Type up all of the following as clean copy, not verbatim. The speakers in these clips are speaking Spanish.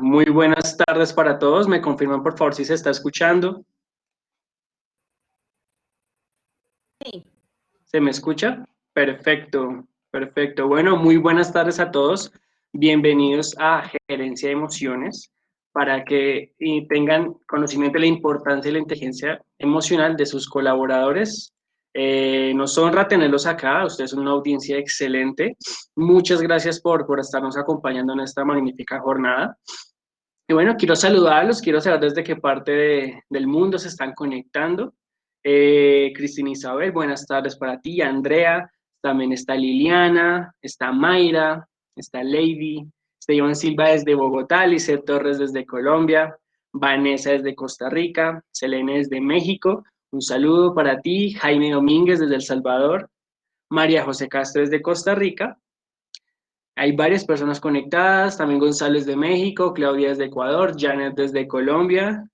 Muy buenas tardes para todos. ¿Me confirman, por favor, si se está escuchando? Sí. ¿Se me escucha? Perfecto, perfecto. Bueno, muy buenas tardes a todos. Bienvenidos a Gerencia de Emociones para que tengan conocimiento de la importancia de la inteligencia emocional de sus colaboradores. Nos honra tenerlos acá. Ustedes son una audiencia excelente. Muchas gracias por estarnos acompañando en esta magnífica jornada. Y bueno, quiero saludarlos, quiero saber desde qué parte del mundo se están conectando. Cristina Isabel, buenas tardes para ti. Andrea, también está Liliana, está Mayra, está Lady, está Iván Silva desde Bogotá, Lizeth Torres desde Colombia, Vanessa desde Costa Rica, Selene desde México. Un saludo para ti, Jaime Domínguez desde El Salvador, María José Castro desde Costa Rica. Hay varias personas conectadas, también González de México, Claudia desde Ecuador, Janet desde Colombia,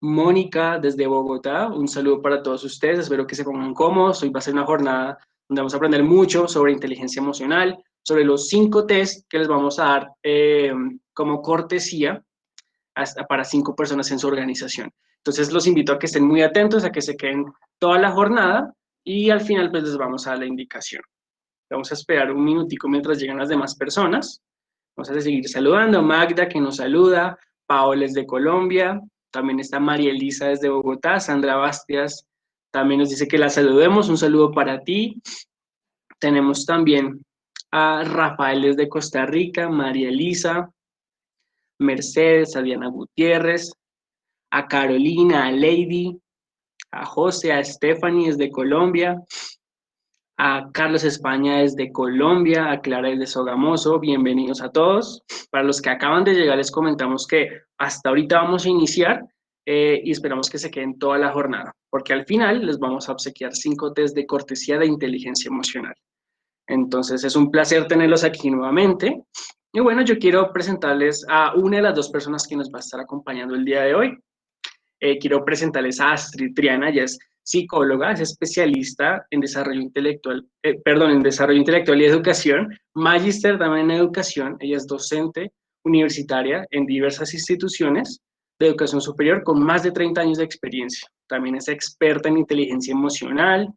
Mónica desde Bogotá. Un saludo para todos ustedes, espero que se pongan cómodos. Hoy va a ser una jornada donde vamos a aprender mucho sobre inteligencia emocional, sobre los 5 test que les vamos a dar como cortesía hasta para 5 personas en su organización. Entonces los invito a que estén muy atentos, a que se queden toda la jornada y al final pues les vamos a dar la indicación. Vamos a esperar un minutico mientras llegan las demás personas. Vamos a seguir saludando. Magda, que nos saluda. Paola es de Colombia. También está María Elisa desde Bogotá. Sandra Bastias también nos dice que la saludemos. Un saludo para ti. Tenemos también a Rafael desde Costa Rica, María Elisa, Mercedes, a Diana Gutiérrez, a Carolina, a Lady, a José, a Stephanie desde Colombia, a Carlos España desde Colombia, a Clara desde Sogamoso, bienvenidos a todos. Para los que acaban de llegar les comentamos que hasta ahorita vamos a iniciar y esperamos que se queden toda la jornada, porque al final les vamos a obsequiar 5 test de cortesía de inteligencia emocional. Entonces es un placer tenerlos aquí nuevamente. Y bueno, yo quiero presentarles a una de las 2 personas que nos va a estar acompañando el día de hoy. Quiero presentarles a Astrid Triana, ella es psicóloga, es especialista en desarrollo intelectual, en desarrollo intelectual y educación, magíster también en educación, ella es docente universitaria en diversas instituciones de educación superior con más de 30 años de experiencia. También es experta en inteligencia emocional,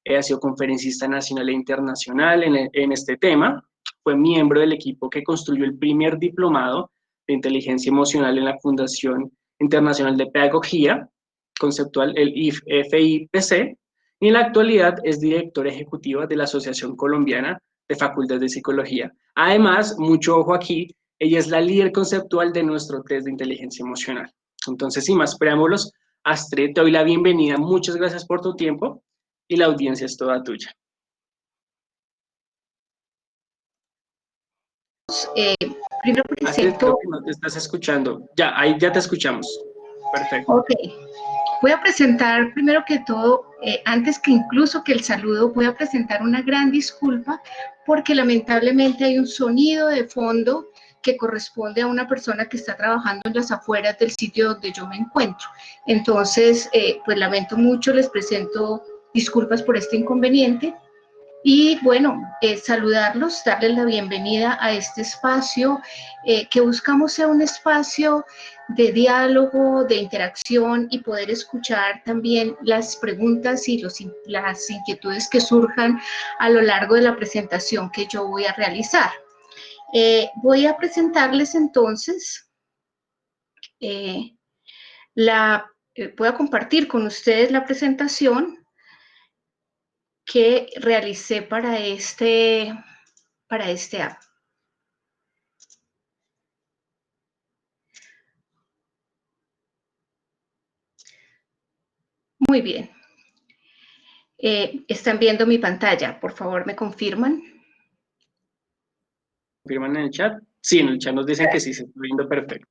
ha sido conferencista nacional e internacional en este tema, fue miembro del equipo que construyó el primer diplomado de inteligencia emocional en la Fundación Internacional de Pedagogía Conceptual, el FIPC, y en la actualidad es directora ejecutiva de la Asociación Colombiana de Facultades de Psicología. Además, mucho ojo aquí, ella es la líder conceptual de nuestro test de inteligencia emocional. Entonces, sin más preámbulos, Astrid, te doy la bienvenida. Muchas gracias por tu tiempo y la audiencia es toda tuya. Primero Astrid, creo presento. que no te estás escuchando. Ya, ahí ya te escuchamos. Perfecto. Ok, voy a presentar primero que todo, antes que incluso que el saludo, voy a presentar una gran disculpa porque lamentablemente hay un sonido de fondo que corresponde a una persona que está trabajando en las afueras del sitio donde yo me encuentro. Entonces, pues lamento mucho, les presento disculpas por este inconveniente. Y bueno, saludarlos, darles la bienvenida a este espacio que buscamos sea un espacio de diálogo, de interacción y poder escuchar también las preguntas y las inquietudes que surjan a lo largo de la presentación que yo voy a realizar. Voy a presentarles entonces voy a compartir con ustedes la presentación que realicé para este app. Muy bien. ¿Están viendo mi pantalla? Por favor, ¿me confirman? ¿Confirman en el chat? Sí, en el chat nos dicen que sí, se está viendo perfecto.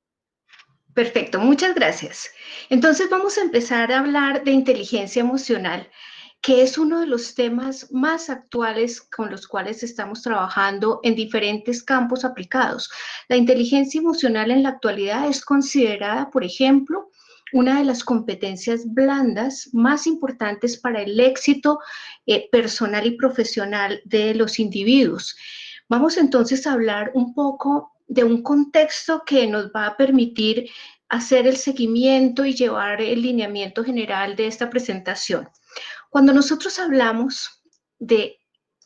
Perfecto, muchas gracias. Entonces vamos a empezar a hablar de inteligencia emocional, que es uno de los temas más actuales con los cuales estamos trabajando en diferentes campos aplicados. La inteligencia emocional en la actualidad es considerada, por ejemplo, una de las competencias blandas más importantes para el éxito personal y profesional de los individuos. Vamos entonces a hablar un poco de un contexto que nos va a permitir hacer el seguimiento y llevar el lineamiento general de esta presentación. Cuando nosotros hablamos de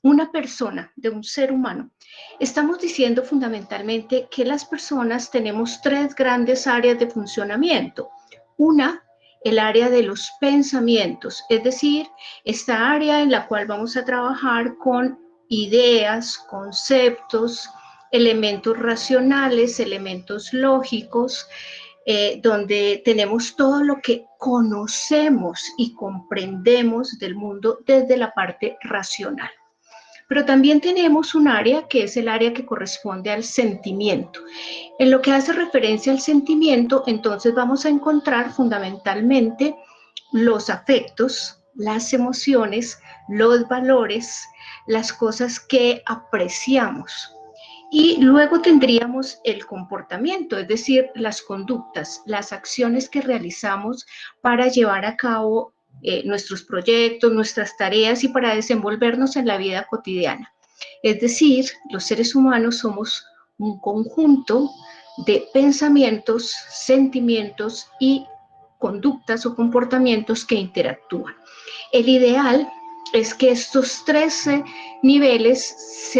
una persona, de un ser humano, estamos diciendo fundamentalmente que las personas tenemos tres grandes áreas de funcionamiento. Una, el área de los pensamientos, es decir, esta área en la cual vamos a trabajar con ideas, conceptos, elementos racionales, elementos lógicos, donde tenemos todo lo que conocemos y comprendemos del mundo desde la parte racional. Pero también tenemos un área que es el área que corresponde al sentimiento. En lo que hace referencia al sentimiento, entonces vamos a encontrar fundamentalmente los afectos, las emociones, los valores, las cosas que apreciamos. Y luego tendríamos el comportamiento, es decir, las conductas, las acciones que realizamos para llevar a cabo nuestros proyectos, nuestras tareas y para desenvolvernos en la vida cotidiana. Es decir, los seres humanos somos un conjunto de pensamientos, sentimientos y conductas o comportamientos que interactúan. El ideal es que estos 13 niveles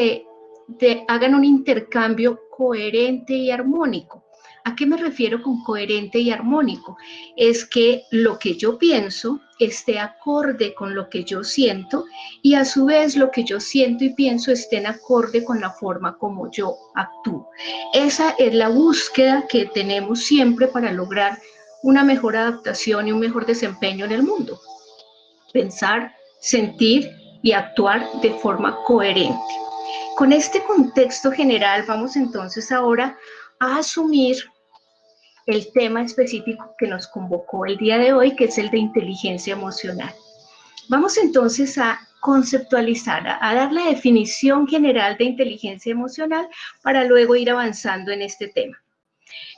hagan un intercambio coherente y armónico. ¿A qué me refiero con coherente y armónico? Es que lo que yo pienso esté acorde con lo que yo siento y a su vez lo que yo siento y pienso estén acorde con la forma como yo actúo. Esa es la búsqueda que tenemos siempre para lograr una mejor adaptación y un mejor desempeño en el mundo. Pensar, sentir y actuar de forma coherente. Con este contexto general vamos entonces ahora a asumir el tema específico que nos convocó el día de hoy, que es el de inteligencia emocional. Vamos entonces a conceptualizar, a dar la definición general de inteligencia emocional para luego ir avanzando en este tema.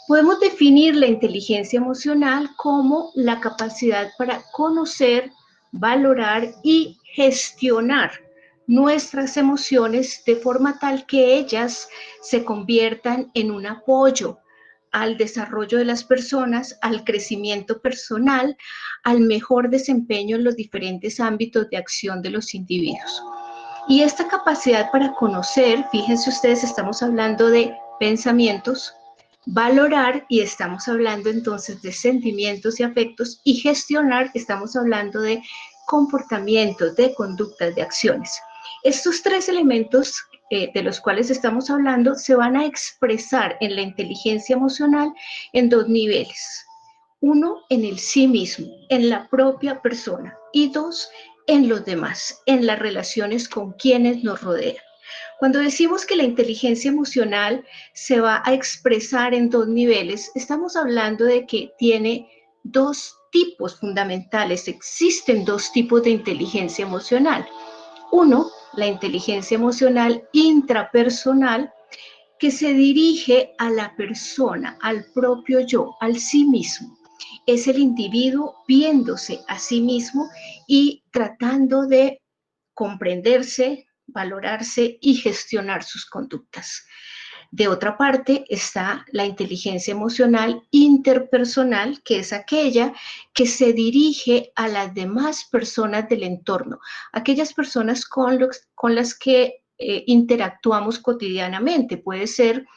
Podemos definir la inteligencia emocional como la capacidad para conocer, valorar y gestionar nuestras emociones de forma tal que ellas se conviertan en un apoyo al desarrollo de las personas, al crecimiento personal, al mejor desempeño en los diferentes ámbitos de acción de los individuos. Y esta capacidad para conocer, fíjense ustedes, estamos hablando de pensamientos, valorar, y estamos hablando entonces de sentimientos y afectos, y gestionar, estamos hablando de comportamientos, de conductas, de acciones. Estos tres elementos de los cuales estamos hablando se van a expresar en la inteligencia emocional en dos niveles. Uno, en el sí mismo, en la propia persona, y dos, en los demás, en las relaciones con quienes nos rodean. Cuando decimos que la inteligencia emocional se va a expresar en dos niveles, estamos hablando de que tiene dos tipos fundamentales. Existen dos tipos de inteligencia emocional. Uno, la inteligencia emocional intrapersonal, que se dirige a la persona, al propio yo, al sí mismo. Es el individuo viéndose a sí mismo y tratando de comprenderse, valorarse y gestionar sus conductas. De otra parte está la inteligencia emocional interpersonal, que es aquella que se dirige a las demás personas del entorno, aquellas personas con las que interactuamos cotidianamente. Puede ser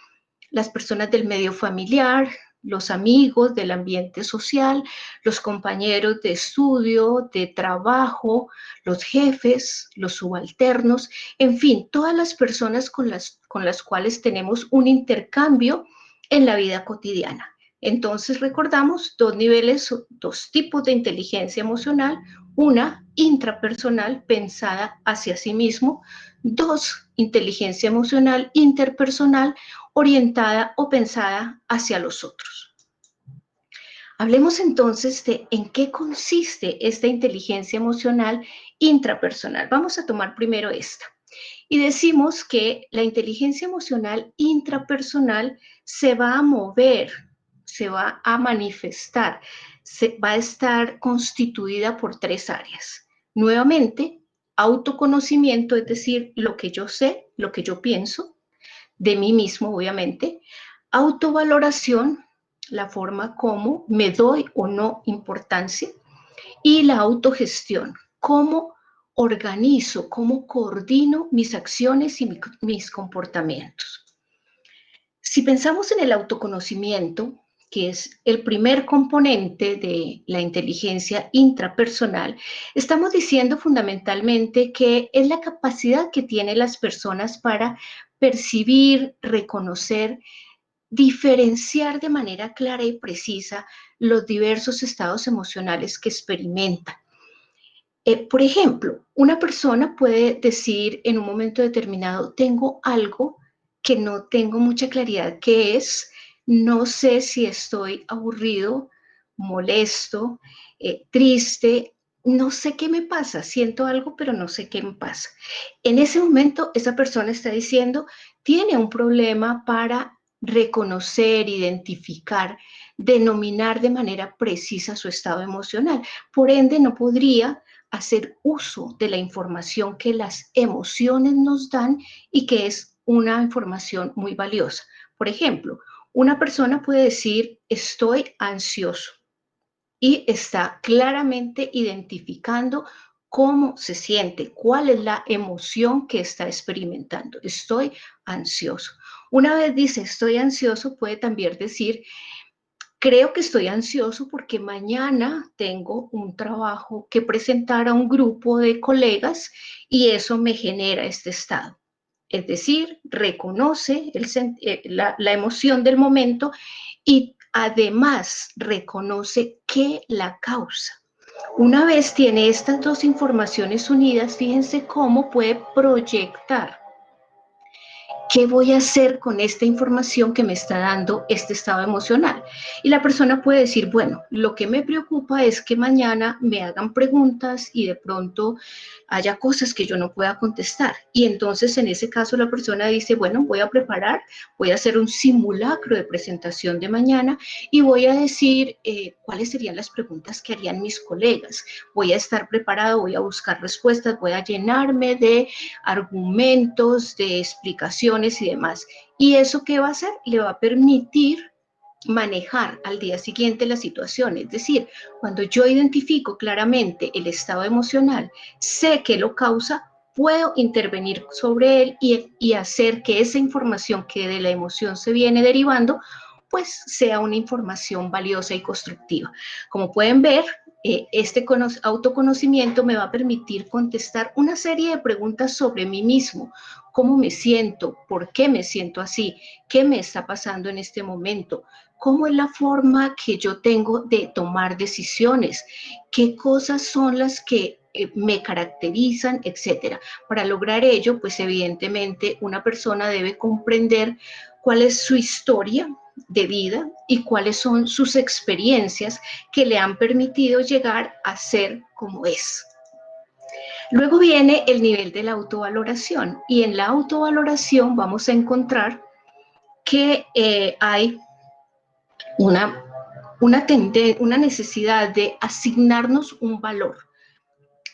las personas del medio familiar, los amigos del ambiente social, los compañeros de estudio, de trabajo, los jefes, los subalternos, en fin, todas las personas con las cuales tenemos un intercambio en la vida cotidiana. Entonces recordamos dos niveles, dos tipos de inteligencia emocional, una intrapersonal pensada hacia sí mismo, dos, inteligencia emocional interpersonal orientada o pensada hacia los otros. Hablemos entonces de en qué consiste esta inteligencia emocional intrapersonal. Vamos a tomar primero esta. Y decimos que la inteligencia emocional intrapersonal se va a mover, se va a manifestar, va a estar constituida por tres áreas. Nuevamente, autoconocimiento, es decir, lo que yo sé, lo que yo pienso. de mí mismo, obviamente. Autovaloración, la forma como me doy o no importancia. Y la autogestión, cómo organizo, cómo coordino mis acciones y mis comportamientos. Si pensamos en el autoconocimiento, que es el primer componente de la inteligencia intrapersonal, estamos diciendo fundamentalmente que es la capacidad que tienen las personas para percibir, reconocer, diferenciar de manera clara y precisa los diversos estados emocionales que experimentan. Por ejemplo, una persona puede decir en un momento determinado, tengo algo que no tengo mucha claridad qué es, no sé si estoy aburrido, molesto, triste, no sé qué me pasa, siento algo, pero no sé qué me pasa. En ese momento, esa persona está diciendo, tiene un problema para reconocer, identificar, denominar de manera precisa su estado emocional. Por ende, no podría hacer uso de la información que las emociones nos dan y que es una información muy valiosa. Por ejemplo, una persona puede decir, estoy ansioso y está claramente identificando cómo se siente, cuál es la emoción que está experimentando. Estoy ansioso. Una vez dice estoy ansioso, puede también decir creo que estoy ansioso porque mañana tengo un trabajo que presentar a un grupo de colegas y eso me genera este estado. Es decir, reconoce la emoción del momento y además reconoce qué la causa. Una vez tiene estas dos informaciones unidas, fíjense cómo puede proyectar. ¿Qué voy a hacer con esta información que me está dando este estado emocional? Y la persona puede decir, bueno, lo que me preocupa es que mañana me hagan preguntas y de pronto haya cosas que yo no pueda contestar. Y entonces en ese caso la persona dice, bueno, voy a hacer un simulacro de presentación de mañana y voy a decir cuáles serían las preguntas que harían mis colegas. Voy a estar preparado, voy a buscar respuestas, voy a llenarme de argumentos, de explicaciones y demás. ¿Y eso qué va a hacer? Le va a permitir manejar al día siguiente la situación. Es decir, cuando yo identifico claramente el estado emocional, sé qué lo causa, puedo intervenir sobre él y hacer que esa información que de la emoción se viene derivando, pues sea una información valiosa y constructiva. Como pueden ver, este autoconocimiento me va a permitir contestar una serie de preguntas sobre mí mismo. ¿Cómo me siento? ¿Por qué me siento así? ¿Qué me está pasando en este momento? ¿Cómo es la forma que yo tengo de tomar decisiones? ¿Qué cosas son las que me caracterizan, etcétera? Para lograr ello, pues evidentemente una persona debe comprender cuál es su historia de vida y cuáles son sus experiencias que le han permitido llegar a ser como es. Luego viene el nivel de la autovaloración y en la autovaloración vamos a encontrar que hay una, una necesidad de asignarnos un valor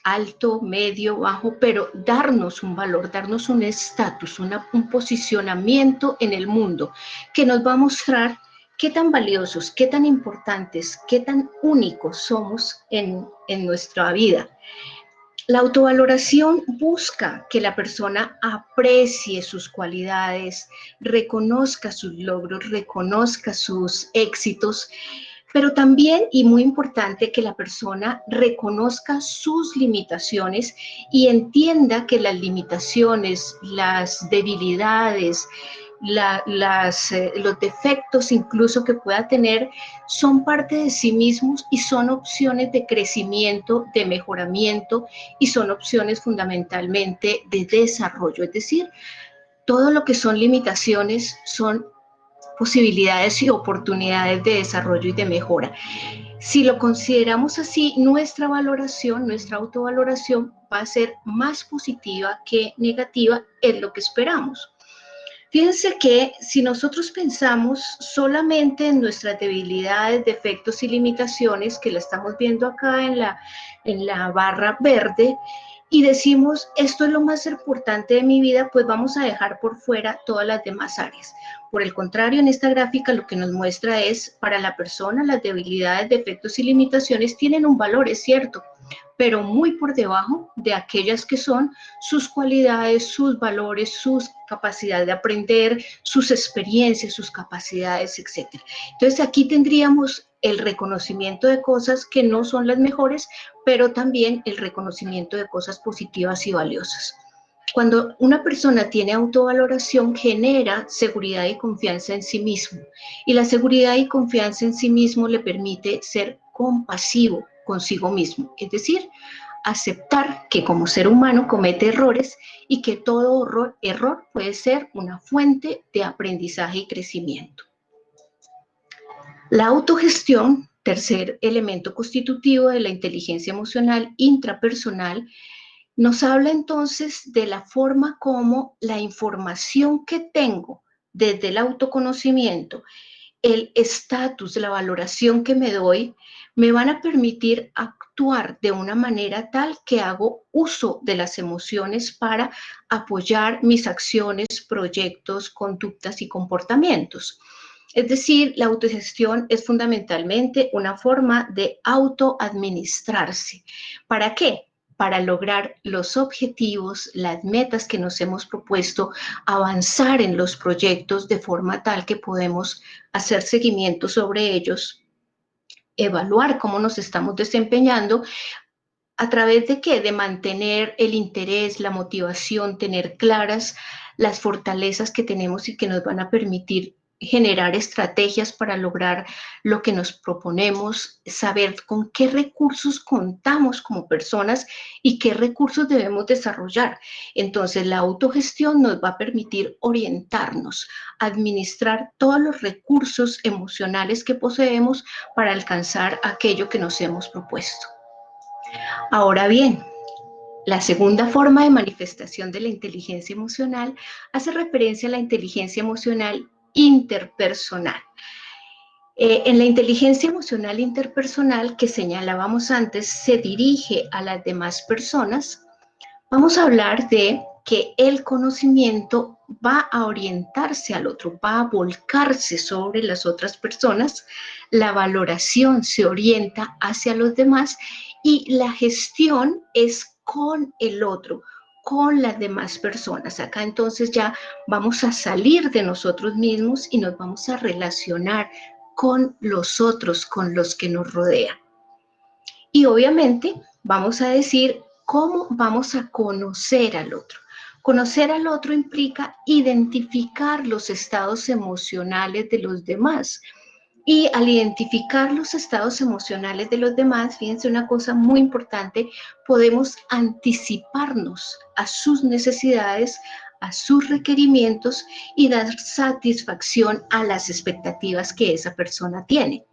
alto, medio, bajo, pero darnos un valor, darnos un estatus, un posicionamiento en el mundo que nos va a mostrar qué tan valiosos, qué tan importantes, qué tan únicos somos en nuestra vida. La autovaloración busca que la persona aprecie sus cualidades, reconozca sus logros, reconozca sus éxitos, pero también, y muy importante, que la persona reconozca sus limitaciones y entienda que las limitaciones, las debilidades, los defectos incluso que pueda tener son parte de sí mismos y son opciones de crecimiento, de mejoramiento y son opciones fundamentalmente de desarrollo. Es decir, todo lo que son limitaciones son posibilidades y oportunidades de desarrollo y de mejora. Si lo consideramos así, nuestra valoración, nuestra autovaloración va a ser más positiva que negativa en lo que esperamos. Fíjense que si nosotros pensamos solamente en nuestras debilidades, defectos y limitaciones, que la estamos viendo acá en la barra verde, y decimos, esto es lo más importante de mi vida, pues vamos a dejar por fuera todas las demás áreas. Por el contrario, en esta gráfica lo que nos muestra es, para la persona, las debilidades, defectos y limitaciones tienen un valor, es cierto, pero muy por debajo de aquellas que son sus cualidades, sus valores, sus capacidades de aprender, sus experiencias, sus capacidades, etc. Entonces aquí tendríamos el reconocimiento de cosas que no son las mejores, pero también el reconocimiento de cosas positivas y valiosas. Cuando una persona tiene autovaloración, genera seguridad y confianza en sí mismo. Y la seguridad y confianza en sí mismo le permite ser compasivo consigo mismo. Es decir, aceptar que como ser humano comete errores y que todo error puede ser una fuente de aprendizaje y crecimiento. La autogestión, tercer elemento constitutivo de la inteligencia emocional intrapersonal, nos habla entonces de la forma como la información que tengo desde el autoconocimiento, el estatus, la valoración que me doy, me van a permitir actuar de una manera tal que hago uso de las emociones para apoyar mis acciones, proyectos, conductas y comportamientos. Es decir, la autogestión es fundamentalmente una forma de autoadministrarse. ¿Para qué? Para lograr los objetivos, las metas que nos hemos propuesto, avanzar en los proyectos de forma tal que podemos hacer seguimiento sobre ellos, evaluar cómo nos estamos desempeñando, ¿a través de qué? De mantener el interés, la motivación, tener claras las fortalezas que tenemos y que nos van a permitir generar estrategias para lograr lo que nos proponemos, saber con qué recursos contamos como personas y qué recursos debemos desarrollar. Entonces, la autogestión nos va a permitir orientarnos, administrar todos los recursos emocionales que poseemos para alcanzar aquello que nos hemos propuesto. Ahora bien, la segunda forma de manifestación de la inteligencia emocional hace referencia a la inteligencia emocional interpersonal. En la inteligencia emocional interpersonal que señalábamos antes, se dirige a las demás personas. Vamos a hablar de que el conocimiento va a orientarse al otro, va a volcarse sobre las otras personas, la valoración se orienta hacia los demás y la gestión es con el otro, con las demás personas. Acá entonces ya vamos a salir de nosotros mismos y nos vamos a relacionar con los otros, con los que nos rodean. Y obviamente vamos a decir cómo vamos a conocer al otro. Conocer al otro implica identificar los estados emocionales de los demás. Y al identificar los estados emocionales de los demás, fíjense una cosa muy importante, podemos anticiparnos a sus necesidades, a sus requerimientos y dar satisfacción a las expectativas que esa persona tiene.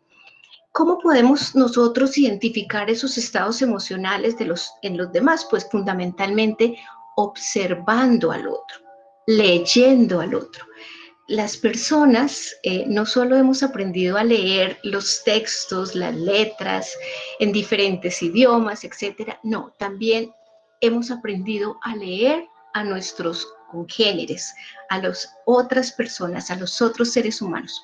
¿Cómo podemos nosotros identificar esos estados emocionales en los demás? Pues fundamentalmente observando al otro, leyendo al otro. Las personas no solo hemos aprendido a leer los textos, las letras en diferentes idiomas, etcétera, no, también hemos aprendido a leer a nuestros congéneres, a las otras personas, a los otros seres humanos.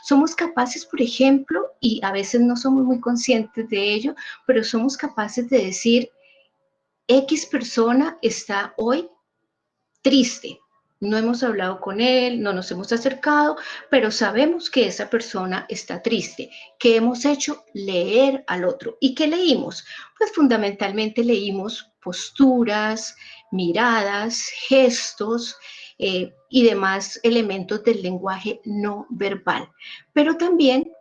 Somos capaces, por ejemplo, y a veces no somos muy conscientes de ello, pero somos capaces de decir, X persona está hoy triste. No hemos hablado con él, no nos hemos acercado, pero sabemos que esa persona está triste. ¿Qué hemos hecho? Leer al otro. ¿Y qué leímos? Pues fundamentalmente leímos posturas, miradas, gestos y demás elementos del lenguaje no verbal. Pero también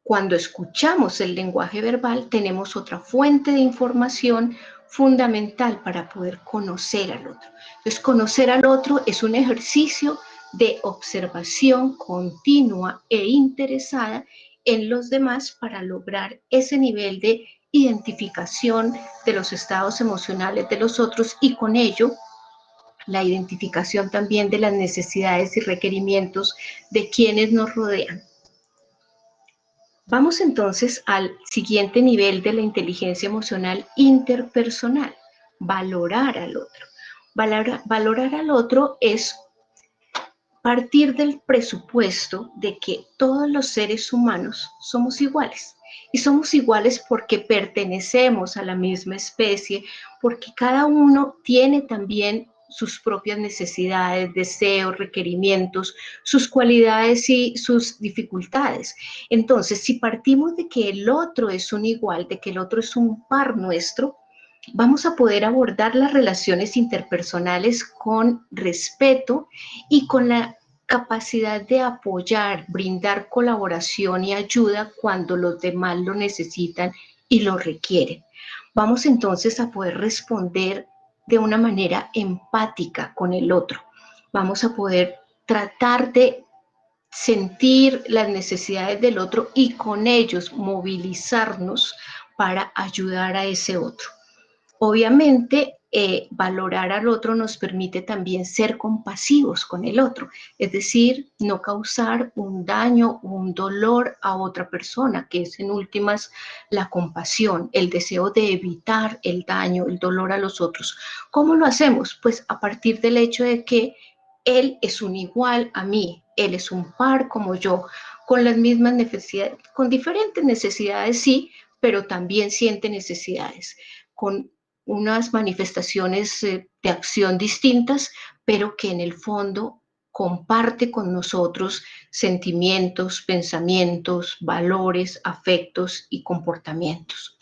cuando escuchamos el lenguaje verbal, tenemos otra fuente de información fundamental para poder conocer al otro. Entonces, conocer al otro es un ejercicio de observación continua e interesada en los demás para lograr ese nivel de identificación de los estados emocionales de los otros y con ello la identificación también de las necesidades y requerimientos de quienes nos rodean. Vamos entonces al siguiente nivel de la inteligencia emocional interpersonal. valorar al otro. Valorar al otro es partir del presupuesto de que todos los seres humanos somos iguales. Y somos iguales porque pertenecemos a la misma especie, porque cada uno tiene también sus propias necesidades, deseos, requerimientos, sus cualidades y sus dificultades. Entonces, si partimos de que el otro es un igual, de que el otro es un par nuestro, vamos a poder abordar las relaciones interpersonales con respeto y con la capacidad de apoyar, brindar colaboración y ayuda cuando los demás lo necesitan y lo requieren. Vamos entonces a poder responder de una manera empática con el otro. Vamos a poder tratar de sentir las necesidades del otro y con ellos movilizarnos para ayudar a ese otro. Obviamente, valorar al otro nos permite también ser compasivos con el otro, es decir, no causar un daño o un dolor a otra persona, que es en últimas la compasión, el deseo de evitar el daño, el dolor a los otros. ¿Cómo lo hacemos? Pues a partir del hecho de que él es un igual a mí, él es un par como yo, con las mismas necesidades, con diferentes necesidades, sí, pero también siente necesidades, con unas manifestaciones de acción distintas, pero que en el fondo comparte con nosotros sentimientos, pensamientos, valores, afectos y comportamientos.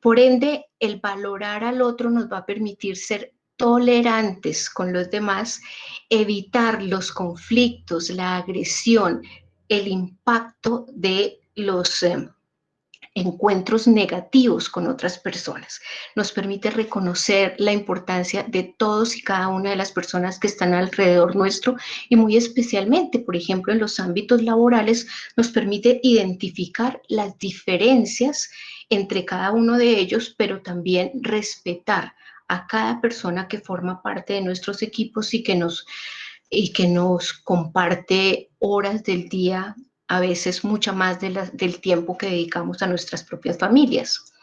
Por ende, el valorar al otro nos va a permitir ser tolerantes con los demás, evitar los conflictos, la agresión, el impacto de los encuentros negativos con otras personas. Nos permite reconocer la importancia de todos y cada una de las personas que están alrededor nuestro y muy especialmente, por ejemplo, en los ámbitos laborales, nos permite identificar las diferencias entre cada uno de ellos, pero también respetar a cada persona que forma parte de nuestros equipos y que nos comparte horas del día, a veces mucha más del tiempo que dedicamos a nuestras propias familias.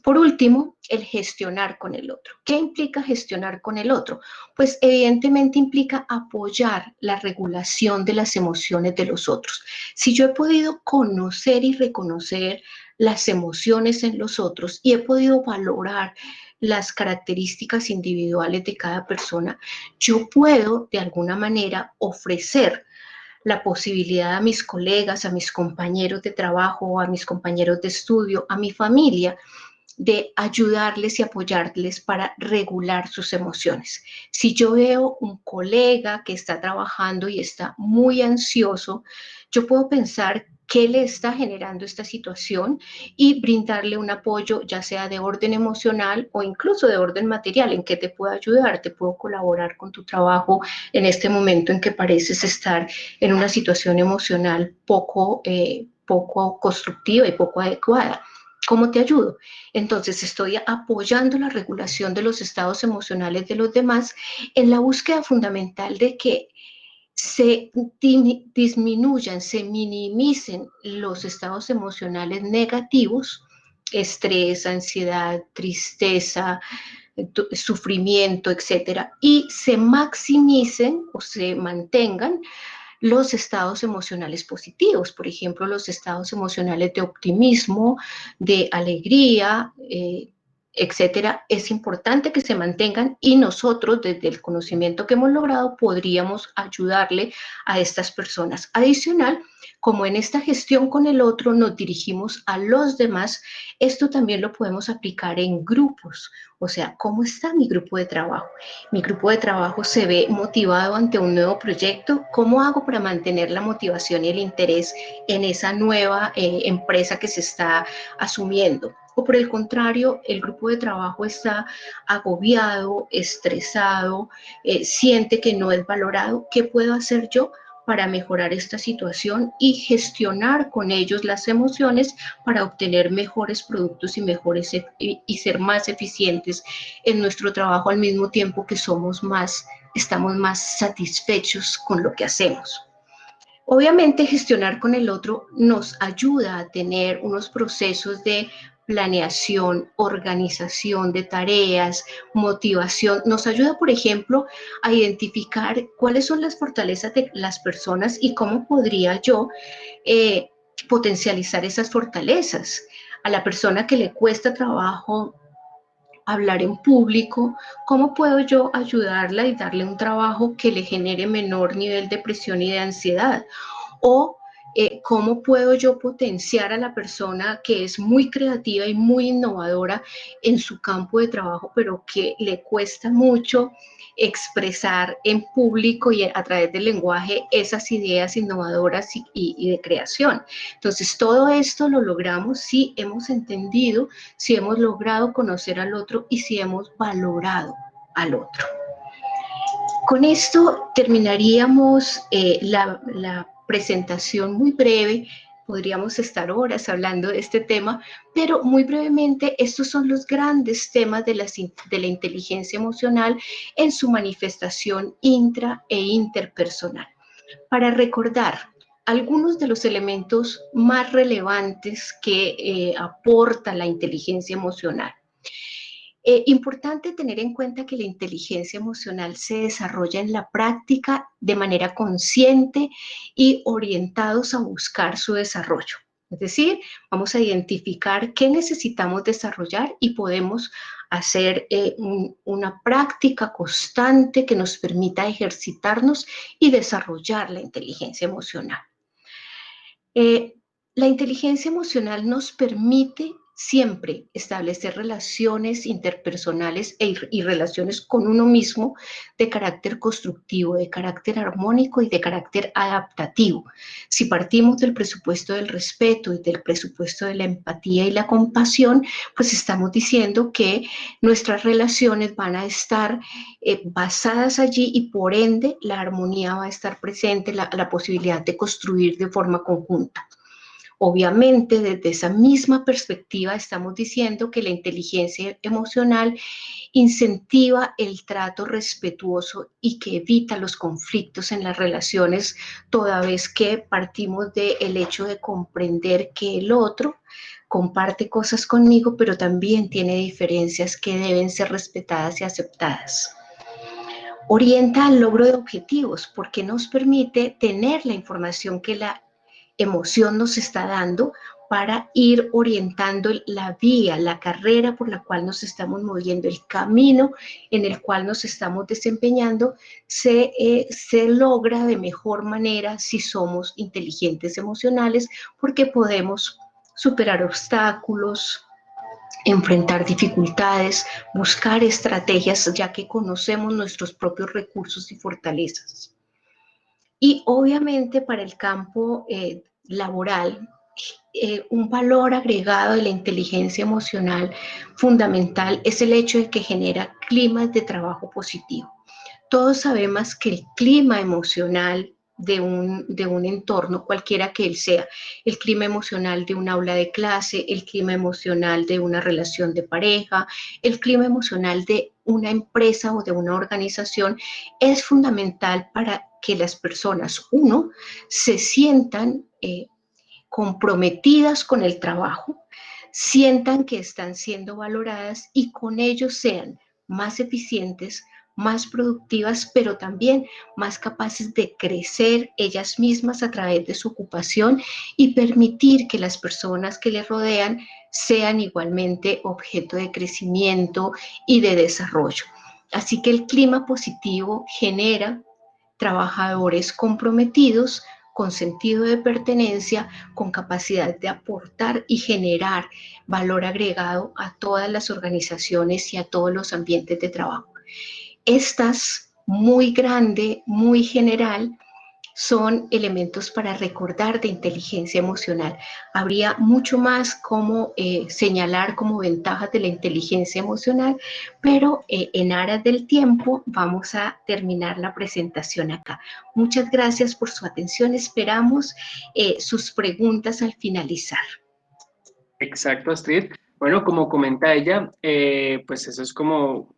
Por último, el gestionar con el otro. ¿Qué implica gestionar con el otro? Pues evidentemente implica apoyar la regulación de las emociones de los otros. Si yo he podido conocer y reconocer las emociones en los otros y he podido valorar las características individuales de cada persona, yo puedo de alguna manera ofrecer la posibilidad a mis colegas, a mis compañeros de trabajo, a mis compañeros de estudio, a mi familia, de ayudarles y apoyarles para regular sus emociones. Si yo veo un colega que está trabajando y está muy ansioso, yo puedo pensar qué le está generando esta situación y brindarle un apoyo, ya sea de orden emocional o incluso de orden material, en qué te puedo ayudar, te puedo colaborar con tu trabajo en este momento en que pareces estar en una situación emocional poco constructiva y poco adecuada. ¿Cómo te ayudo? Entonces estoy apoyando la regulación de los estados emocionales de los demás en la búsqueda fundamental de que se disminuyan, se minimicen los estados emocionales negativos, estrés, ansiedad, tristeza, sufrimiento, etcétera, y se maximicen o se mantengan los estados emocionales positivos, por ejemplo, los estados emocionales de optimismo, de alegría, etcétera. Es importante que se mantengan y nosotros, desde el conocimiento que hemos logrado, podríamos ayudarle a estas personas. Adicional, como en esta gestión con el otro nos dirigimos a los demás, esto también lo podemos aplicar en grupos. O sea, ¿cómo está mi grupo de trabajo? Mi grupo de trabajo se ve motivado ante un nuevo proyecto. ¿Cómo hago para mantener la motivación y el interés en esa nueva empresa que se está asumiendo? O por el contrario, el grupo de trabajo está agobiado, estresado, siente que no es valorado. ¿Qué puedo hacer yo para mejorar esta situación y gestionar con ellos las emociones para obtener mejores productos y ser más eficientes en nuestro trabajo al mismo tiempo que estamos más satisfechos con lo que hacemos? Obviamente gestionar con el otro nos ayuda a tener unos procesos de planeación, organización de tareas, motivación. Nos ayuda, por ejemplo, a identificar cuáles son las fortalezas de las personas y cómo podría yo eh, potencializar esas fortalezas. A la persona que le cuesta trabajo hablar en público, ¿cómo puedo yo ayudarla y darle un trabajo que le genere menor nivel de presión y de ansiedad? O cómo puedo yo potenciar a la persona que es muy creativa y muy innovadora en su campo de trabajo, pero que le cuesta mucho expresar en público y a través del lenguaje esas ideas innovadoras y de creación. Entonces, todo esto lo logramos si hemos entendido, si hemos logrado conocer al otro y si hemos valorado al otro. Con esto terminaríamos la presentación muy breve. Podríamos estar horas hablando de este tema, pero muy brevemente, estos son los grandes temas de la inteligencia emocional en su manifestación intra e interpersonal. Para recordar algunos de los elementos más relevantes que aporta la inteligencia emocional. Importante tener en cuenta que la inteligencia emocional se desarrolla en la práctica de manera consciente y orientados a buscar su desarrollo. Es decir, vamos a identificar qué necesitamos desarrollar y podemos hacer una práctica constante que nos permita ejercitarnos y desarrollar la inteligencia emocional. Eh, la inteligencia emocional nos permite siempre establecer relaciones interpersonales y relaciones con uno mismo de carácter constructivo, de carácter armónico y de carácter adaptativo. Si partimos del presupuesto del respeto y del presupuesto de la empatía y la compasión, pues estamos diciendo que nuestras relaciones van a estar basadas allí y por ende la armonía va a estar presente, la posibilidad de construir de forma conjunta. Obviamente, desde esa misma perspectiva estamos diciendo que la inteligencia emocional incentiva el trato respetuoso y que evita los conflictos en las relaciones, toda vez que partimos del hecho de comprender que el otro comparte cosas conmigo, pero también tiene diferencias que deben ser respetadas y aceptadas. Orienta al logro de objetivos porque nos permite tener la información que la emoción nos está dando para ir orientando la vía, la carrera por la cual nos estamos moviendo, el camino en el cual nos estamos desempeñando, se logra de mejor manera si somos inteligentes emocionales, porque podemos superar obstáculos, enfrentar dificultades, buscar estrategias, ya que conocemos nuestros propios recursos y fortalezas. Y obviamente para el campo laboral, un valor agregado de la inteligencia emocional fundamental es el hecho de que genera climas de trabajo positivo. Todos sabemos que el clima emocional de un entorno, cualquiera que él sea, el clima emocional de un aula de clase, el clima emocional de una relación de pareja, el clima emocional de una empresa o de una organización, es fundamental para que las personas, uno, se sientan comprometidas con el trabajo, sientan que están siendo valoradas y con ello sean más eficientes, más productivas, pero también más capaces de crecer ellas mismas a través de su ocupación y permitir que las personas que les rodean sean igualmente objeto de crecimiento y de desarrollo. Así que el clima positivo genera trabajadores comprometidos, con sentido de pertenencia, con capacidad de aportar y generar valor agregado a todas las organizaciones y a todos los ambientes de trabajo. Estas, muy grande, muy general, son elementos para recordar de inteligencia emocional. Habría mucho más como señalar como ventajas de la inteligencia emocional, pero en aras del tiempo vamos a terminar la presentación acá. Muchas gracias por su atención. Esperamos sus preguntas al finalizar. Exacto, Astrid. Bueno, como comenta ella, pues eso es como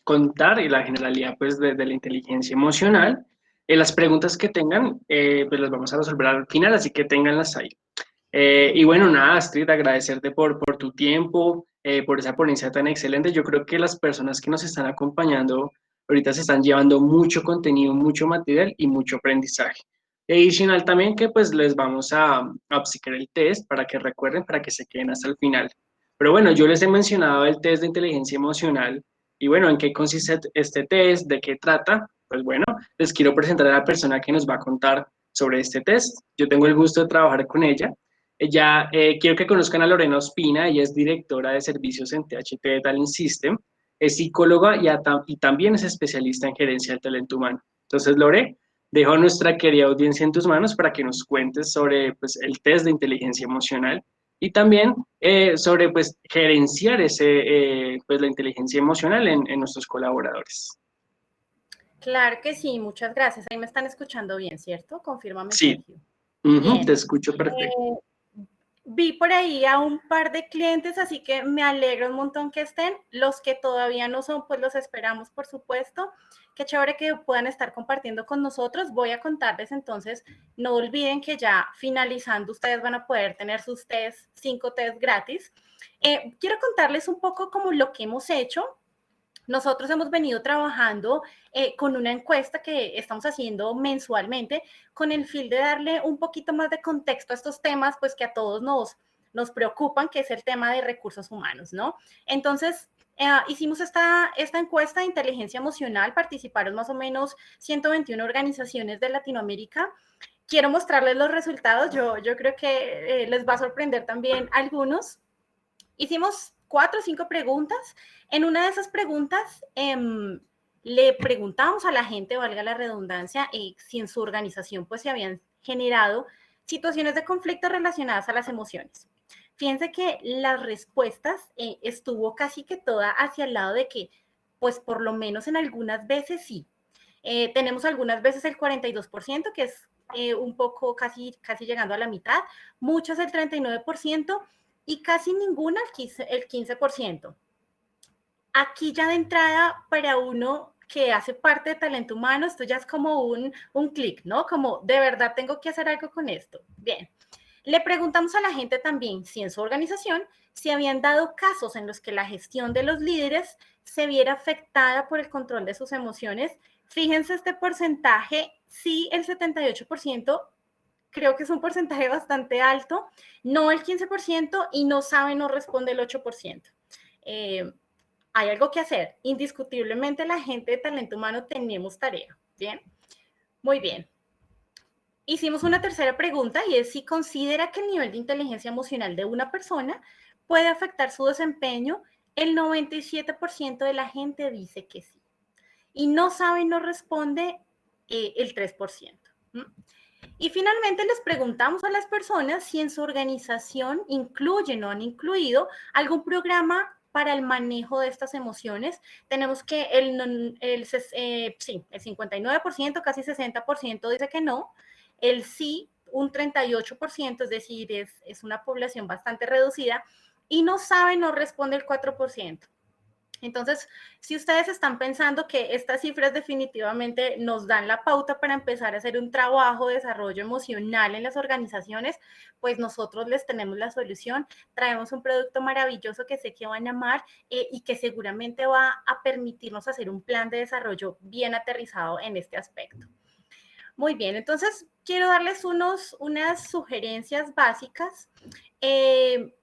contar y la generalidad pues de la inteligencia emocional. Las preguntas que tengan, pues las vamos a resolver al final, así que ténganlas ahí. Y bueno, nada, Astrid, agradecerte por tu tiempo, por esa ponencia tan excelente. Yo creo que las personas que nos están acompañando ahorita se están llevando mucho contenido, mucho material y mucho aprendizaje. Y adicional también que pues les vamos a obsequiar el test para que recuerden, para que se queden hasta el final. Pero bueno, yo les he mencionado el test de inteligencia emocional y bueno, ¿en qué consiste este test? ¿De qué trata? Pues bueno, les quiero presentar a la persona que nos va a contar sobre este test. Yo tengo el gusto de trabajar con ella. Ella, quiero que conozcan a Lorena Ospina, ella es directora de servicios en THT de Talent System, es psicóloga y también es especialista en gerencia del talento humano. Entonces, Lore, dejo a nuestra querida audiencia en tus manos para que nos cuentes sobre pues, el test de inteligencia emocional y también sobre pues, gerenciar pues, la inteligencia emocional en nuestros colaboradores. Claro que sí, muchas gracias. Ahí me están escuchando bien, ¿cierto? Confírmame, Sí, Sergio. te Bien. escucho perfecto. Vi por ahí a un par de clientes, así que me alegra un montón que estén. Los que todavía no son, pues los esperamos, por supuesto. Qué chévere que puedan estar compartiendo con nosotros. Voy a contarles entonces, no olviden que ya finalizando ustedes van a poder tener sus test, 5 test gratis. Quiero contarles un poco como lo que hemos hecho. Nosotros hemos venido trabajando con una encuesta que estamos haciendo mensualmente con el fin de darle un poquito más de contexto a estos temas, pues que a todos nos preocupan, que es el tema de recursos humanos, ¿no? Entonces, hicimos esta encuesta de inteligencia emocional, participaron más o menos 121 organizaciones de Latinoamérica. Quiero mostrarles los resultados, yo creo que les va a sorprender también a algunos. Hicimos 4 o 5 preguntas. En una de esas preguntas le preguntamos a la gente, valga la redundancia, si en su organización pues se habían generado situaciones de conflicto relacionadas a las emociones. Fíjense que las respuestas estuvo casi que toda hacia el lado de que, pues por lo menos en algunas veces sí. Tenemos algunas veces el 42%, que es un poco casi llegando a la mitad, muchas el 39%, y casi ninguna el 15%. Aquí ya de entrada, para uno que hace parte de talento humano, esto ya es como un clic, ¿no? Como de verdad tengo que hacer algo con esto. Bien. Le preguntamos a la gente también si en su organización si habían dado casos en los que la gestión de los líderes se viera afectada por el control de sus emociones. Fíjense este porcentaje, sí, el 78%, creo que es un porcentaje bastante alto, no el 15% y no sabe, no responde el 8%. Hay algo que hacer. Indiscutiblemente la gente de talento humano tenemos tarea. Bien, muy bien. Hicimos una tercera pregunta y es si considera que el nivel de inteligencia emocional de una persona puede afectar su desempeño. El 97% de la gente dice que sí. Y no sabe, no responde el 3%. Y finalmente les preguntamos a las personas si en su organización incluyen o han incluido algún programa para el manejo de estas emociones. Tenemos que el 59%, casi 60% dice que no. El sí, un 38%, es decir, es una población bastante reducida. Y no sabe, no responde el 4%. Entonces, si ustedes están pensando que estas cifras definitivamente nos dan la pauta para empezar a hacer un trabajo de desarrollo emocional en las organizaciones, pues nosotros les tenemos la solución. Traemos un producto maravilloso que sé que van a amar y que seguramente va a permitirnos hacer un plan de desarrollo bien aterrizado en este aspecto. Muy bien, entonces quiero darles unas sugerencias básicas.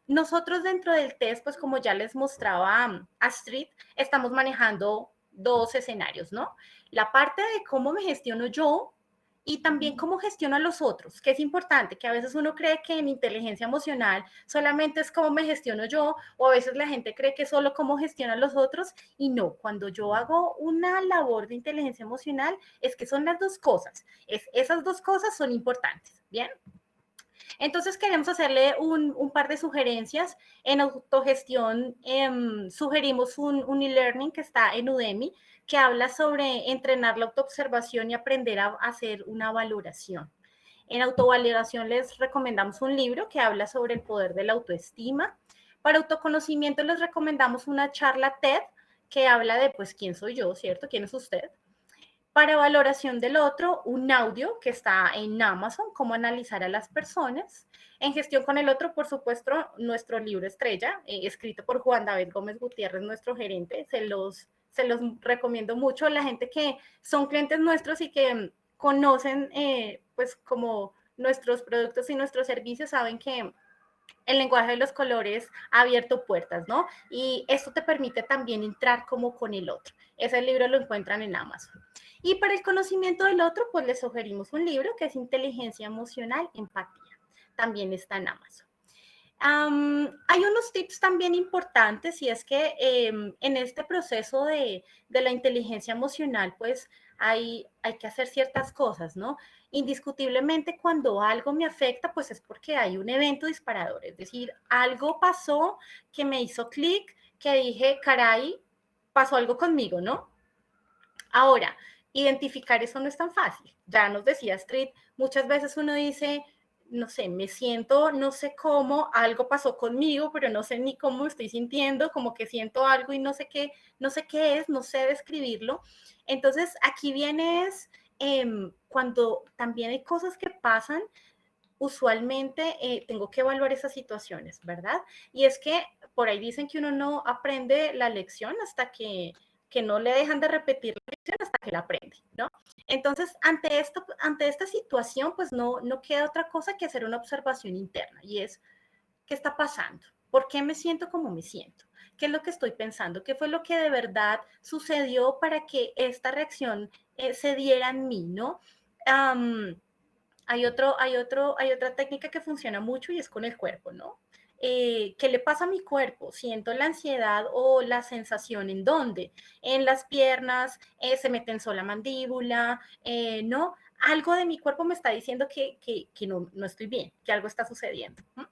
Nosotros dentro del test, pues como ya les mostraba Astrid, estamos manejando 2 escenarios, ¿no? La parte de cómo me gestiono yo y también cómo gestiono a los otros, que es importante, que a veces uno cree que en inteligencia emocional solamente es cómo me gestiono yo, o a veces la gente cree que solo cómo gestiono a los otros, y no, cuando yo hago una labor de inteligencia emocional, es que son las dos cosas, esas dos cosas son importantes, ¿bien? Entonces queremos hacerle un par de sugerencias. En autogestión sugerimos un e-learning que está en Udemy, que habla sobre entrenar la autoobservación y aprender a hacer una valoración. En autovaloración les recomendamos un libro que habla sobre el poder de la autoestima. Para autoconocimiento les recomendamos una charla TED que habla de, pues, quién soy yo, ¿cierto? ¿Quién es usted? Para valoración del otro, un audio que está en Amazon, cómo analizar a las personas. En gestión con el otro, por supuesto, nuestro libro estrella, escrito por Juan David Gómez Gutiérrez, nuestro gerente, se los recomiendo mucho. La gente que son clientes nuestros y que conocen pues como nuestros productos y nuestros servicios saben que el lenguaje de los colores ha abierto puertas, ¿no? Y esto te permite también entrar como con el otro. Ese libro lo encuentran en Amazon. Y para el conocimiento del otro, pues les sugerimos un libro que es Inteligencia Emocional, Empatía. También está en Amazon. Hay unos tips también importantes y es que en este proceso de la inteligencia emocional, pues hay que hacer ciertas cosas, ¿no? Indiscutiblemente cuando algo me afecta, pues es porque hay un evento disparador, es decir, algo pasó que me hizo clic, que dije, caray, pasó algo conmigo, ¿no? Ahora, identificar eso no es tan fácil. Ya nos decía Street, muchas veces uno dice, no sé, me siento, no sé cómo, algo pasó conmigo, pero no sé ni cómo estoy sintiendo, como que siento algo y no sé qué es, no sé describirlo. Entonces, aquí viene cuando también hay cosas que pasan, usualmente tengo que evaluar esas situaciones, ¿verdad? Y es que por ahí dicen que uno no aprende la lección hasta que no le dejan de repetir la lección hasta que la aprende, ¿no? Entonces, ante esta situación, pues no queda otra cosa que hacer una observación interna y es, ¿qué está pasando? ¿Por qué me siento como me siento? ¿Qué es lo que estoy pensando? ¿Qué fue lo que de verdad sucedió para que esta reacción se diera en mí, ¿no? Hay otra técnica que funciona mucho y es con el cuerpo, ¿no? ¿Qué le pasa a mi cuerpo? ¿Siento la ansiedad o la sensación en dónde? En las piernas, se me tensó la mandíbula, ¿no? Algo de mi cuerpo me está diciendo que no estoy bien, que algo está sucediendo. ¿No?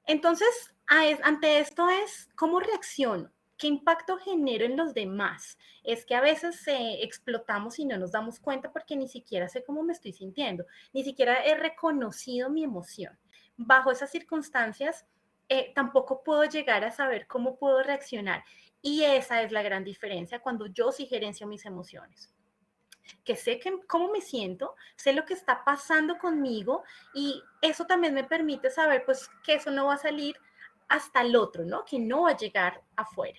Entonces, ante esto es, ¿cómo reacciono? ¿Qué impacto genero en los demás? Es que a veces explotamos y no nos damos cuenta porque ni siquiera sé cómo me estoy sintiendo, ni siquiera he reconocido mi emoción. Bajo esas circunstancias, tampoco puedo llegar a saber cómo puedo reaccionar. Y esa es la gran diferencia cuando yo sí gerencio mis emociones, que sé cómo me siento, sé lo que está pasando conmigo y eso también me permite saber pues que eso no va a salir hasta el otro, ¿no? Que no va a llegar afuera.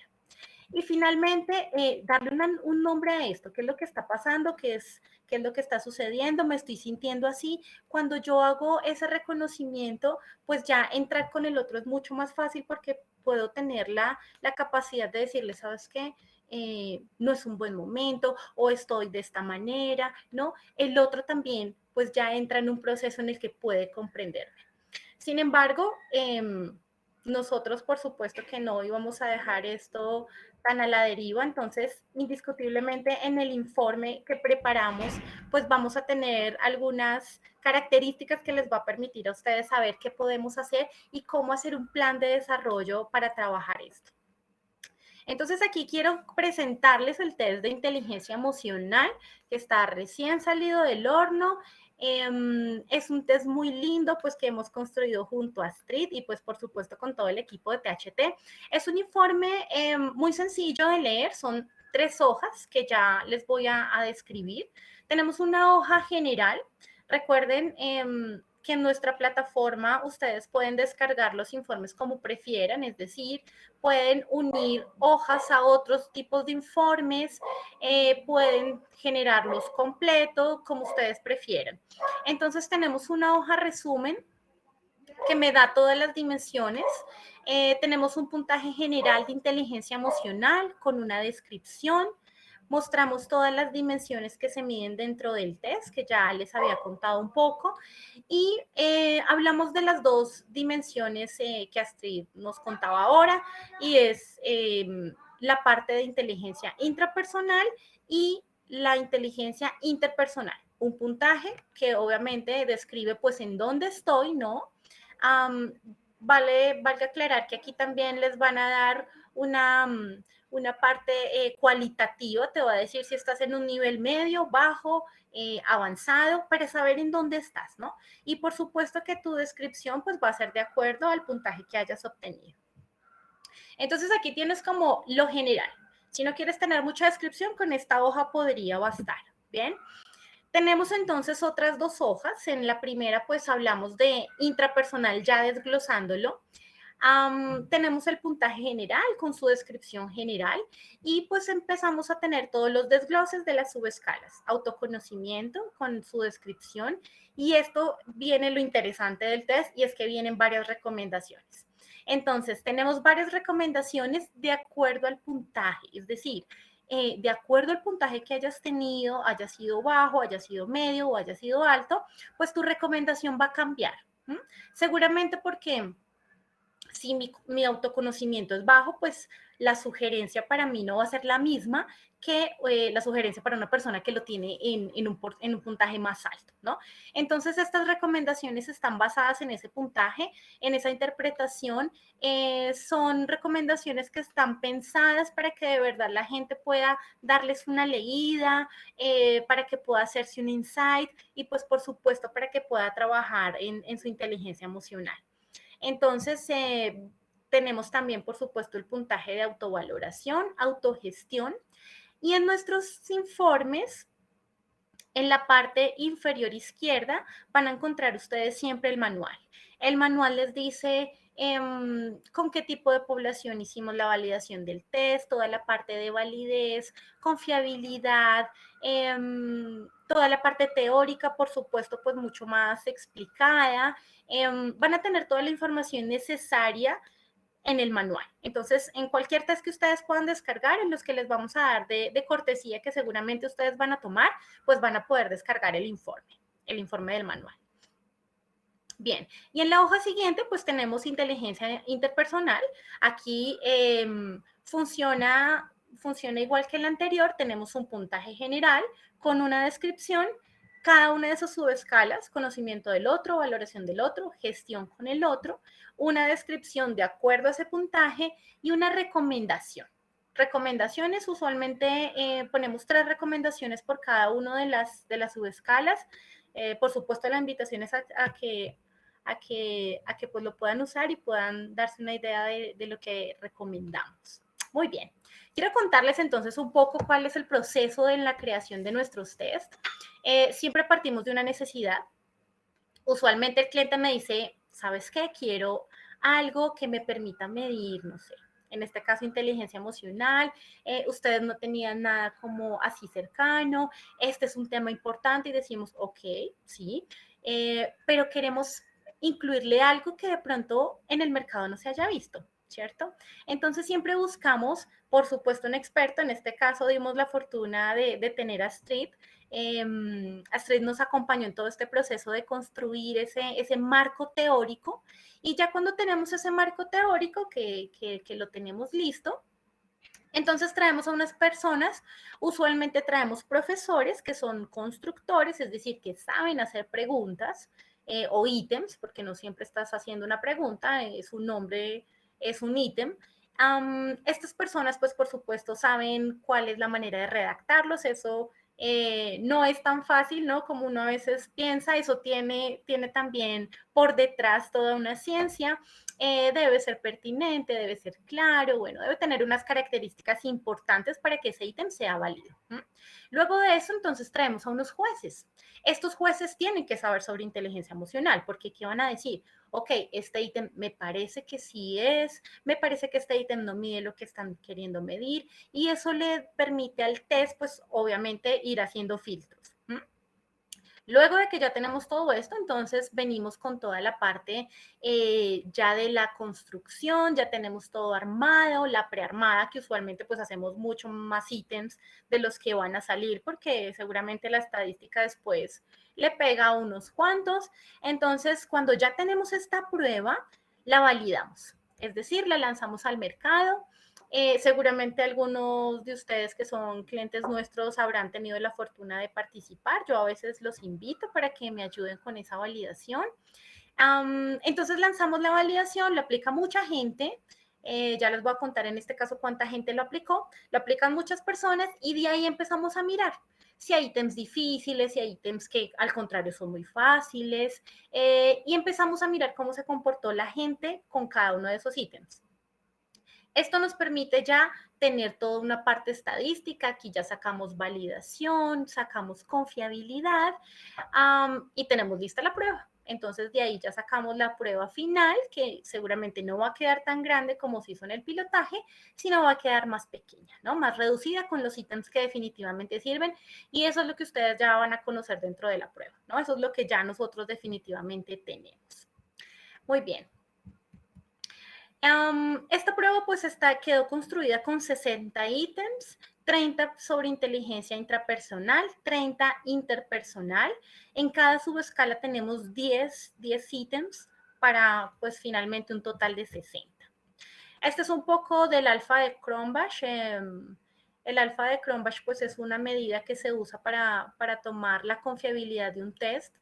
Y finalmente, darle un nombre a esto, qué es lo que está pasando, qué es lo que está sucediendo, me estoy sintiendo así. Cuando yo hago ese reconocimiento, pues ya entrar con el otro es mucho más fácil porque puedo tener la capacidad de decirle, ¿sabes qué? No es un buen momento o estoy de esta manera, ¿no? El otro también, pues ya entra en un proceso en el que puede comprenderme. Sin embargo, nosotros por supuesto que no íbamos a dejar esto tan a la deriva, entonces indiscutiblemente en el informe que preparamos, pues vamos a tener algunas características que les va a permitir a ustedes saber qué podemos hacer y cómo hacer un plan de desarrollo para trabajar esto. Entonces aquí quiero presentarles el test de inteligencia emocional que está recién salido del horno. Es un test muy lindo, pues que hemos construido junto a Street y pues por supuesto con todo el equipo de THT. Es un informe muy sencillo de leer, son 3 hojas que ya les voy a describir. Tenemos una hoja general. Recuerden que en nuestra plataforma ustedes pueden descargar los informes como prefieran, es decir, pueden unir hojas a otros tipos de informes, pueden generarlos completos, como ustedes prefieran. Entonces tenemos una hoja resumen que me da todas las dimensiones. Tenemos un puntaje general de inteligencia emocional con una descripción. Mostramos todas las dimensiones que se miden dentro del test, que ya les había contado un poco, y hablamos de las 2 dimensiones que Astrid nos contaba ahora, y es la parte de inteligencia intrapersonal y la inteligencia interpersonal. Un puntaje que obviamente describe pues en dónde estoy, ¿no? Vale aclarar que aquí también les van a dar una parte cualitativa, te va a decir si estás en un nivel medio, bajo, avanzado, para saber en dónde estás, ¿no? Y por supuesto que tu descripción pues va a ser de acuerdo al puntaje que hayas obtenido. Entonces aquí tienes como lo general. Si no quieres tener mucha descripción, con esta hoja podría bastar. bien. Tenemos entonces otras 2 hojas. En la primera, pues hablamos de intrapersonal ya desglosándolo. Tenemos el puntaje general con su descripción general y pues empezamos a tener todos los desgloses de las subescalas. Autoconocimiento con su descripción y esto viene lo interesante del test y es que vienen varias recomendaciones. Entonces, tenemos varias recomendaciones de acuerdo al puntaje, es decir, de acuerdo al puntaje que hayas tenido, haya sido bajo, haya sido medio o haya sido alto, pues tu recomendación va a cambiar. Seguramente porque si mi autoconocimiento es bajo, pues la sugerencia para mí no va a ser la misma que la sugerencia para una persona que lo tiene en un puntaje más alto, ¿no? Entonces, estas recomendaciones están basadas en ese puntaje, en esa interpretación. Son recomendaciones que están pensadas para que de verdad la gente pueda darles una leída, para que pueda hacerse un insight y pues por supuesto para que pueda trabajar en su inteligencia emocional. Entonces, tenemos también, por supuesto, el puntaje de autovaloración, autogestión. Y en nuestros informes, en la parte inferior izquierda, van a encontrar ustedes siempre el manual. El manual les dice con qué tipo de población hicimos la validación del test, toda la parte de validez, confiabilidad, toda la parte teórica, por supuesto, pues mucho más explicada. Van a tener toda la información necesaria en el manual. Entonces, en cualquier test que ustedes puedan descargar, en los que les vamos a dar de cortesía que seguramente ustedes van a tomar, pues van a poder descargar el informe del manual. Bien, y en la hoja siguiente, pues tenemos inteligencia interpersonal. Aquí funciona igual que el anterior. Tenemos un puntaje general con una descripción, cada una de sus subescalas, conocimiento del otro, valoración del otro, gestión con el otro, una descripción de acuerdo a ese puntaje y una recomendación. Recomendaciones, usualmente ponemos 3 recomendaciones por cada una de las subescalas. Por supuesto, la invitación es a que pues lo puedan usar y puedan darse una idea de lo que recomendamos. Muy bien. Quiero contarles entonces un poco cuál es el proceso de la creación de nuestros test. Siempre partimos de una necesidad. Usualmente el cliente me dice, ¿sabes qué? Quiero algo que me permita medir, no sé, en este caso inteligencia emocional, ustedes no tenían nada como así cercano, este es un tema importante y decimos, ok, sí, pero queremos incluirle algo que de pronto en el mercado no se haya visto, ¿cierto? Entonces siempre buscamos, por supuesto, un experto. En este caso dimos la fortuna de tener a Astrid. Astrid nos acompañó en todo este proceso de construir ese marco teórico y ya cuando tenemos ese marco teórico que lo tenemos listo, entonces traemos a unas personas, usualmente traemos profesores que son constructores, es decir, que saben hacer preguntas o ítems, porque no siempre estás haciendo una pregunta, es un nombre, es un ítem. Estas personas, pues por supuesto, saben cuál es la manera de redactarlos, eso no es tan fácil, ¿no? Como uno a veces piensa, eso tiene también por detrás toda una ciencia. Debe ser pertinente, debe ser claro, bueno, debe tener unas características importantes para que ese ítem sea válido. Luego de eso, entonces traemos a unos jueces. Estos jueces tienen que saber sobre inteligencia emocional, porque ¿qué van a decir? Ok, este ítem me parece que sí es, me parece que este ítem no mide lo que están queriendo medir, y eso le permite al test, pues obviamente, ir haciendo filtros. Luego de que ya tenemos todo esto, entonces venimos con toda la parte ya de la construcción, ya tenemos todo armado, la prearmada, que usualmente pues hacemos mucho más ítems de los que van a salir, porque seguramente la estadística después le pega a unos cuantos. Entonces, cuando ya tenemos esta prueba, la validamos, es decir, la lanzamos al mercado. Seguramente algunos de ustedes que son clientes nuestros habrán tenido la fortuna de participar. Yo a veces los invito para que me ayuden con esa validación. Entonces lanzamos la validación, lo aplica mucha gente. Ya les voy a contar en este caso cuánta gente lo aplicó. Lo aplican muchas personas y de ahí empezamos a mirar si hay ítems difíciles, si hay ítems que al contrario son muy fáciles. Y empezamos a mirar cómo se comportó la gente con cada uno de esos ítems. Esto nos permite ya tener toda una parte estadística, aquí ya sacamos validación, sacamos confiabilidad y tenemos lista la prueba. Entonces de ahí ya sacamos la prueba final, que seguramente no va a quedar tan grande como se hizo en el pilotaje, sino va a quedar más pequeña, ¿no? Más reducida con los ítems que definitivamente sirven, y eso es lo que ustedes ya van a conocer dentro de la prueba, ¿no? Eso es lo que ya nosotros definitivamente tenemos. Muy bien. Esta prueba pues quedó construida con 60 ítems, 30 sobre inteligencia intrapersonal, 30 interpersonal. En cada subescala tenemos 10 ítems para pues finalmente un total de 60. Este es un poco del alfa de Cronbach. El alfa de Cronbach pues es una medida que se usa para tomar la confiabilidad de un test.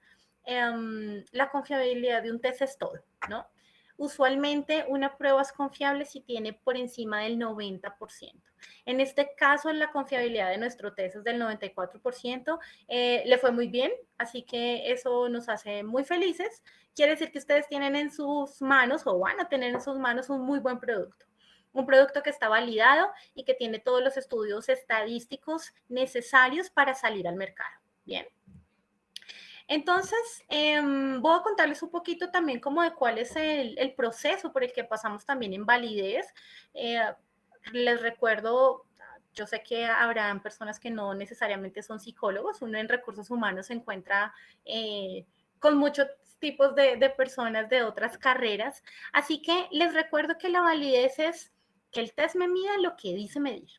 La confiabilidad de un test es todo, ¿no? Usualmente una prueba es confiable si tiene por encima del 90%. En este caso, la confiabilidad de nuestro test es del 94%. Le fue muy bien, así que eso nos hace muy felices. Quiere decir que ustedes tienen en sus manos o van a tener en sus manos un muy buen producto. Un producto que está validado y que tiene todos los estudios estadísticos necesarios para salir al mercado. Bien. Entonces, voy a contarles un poquito también como de cuál es el proceso por el que pasamos también en validez. Les recuerdo, yo sé que habrán personas que no necesariamente son psicólogos, uno en recursos humanos se encuentra con muchos tipos de personas de otras carreras, así que les recuerdo que la validez es que el test me mida lo que dice medir.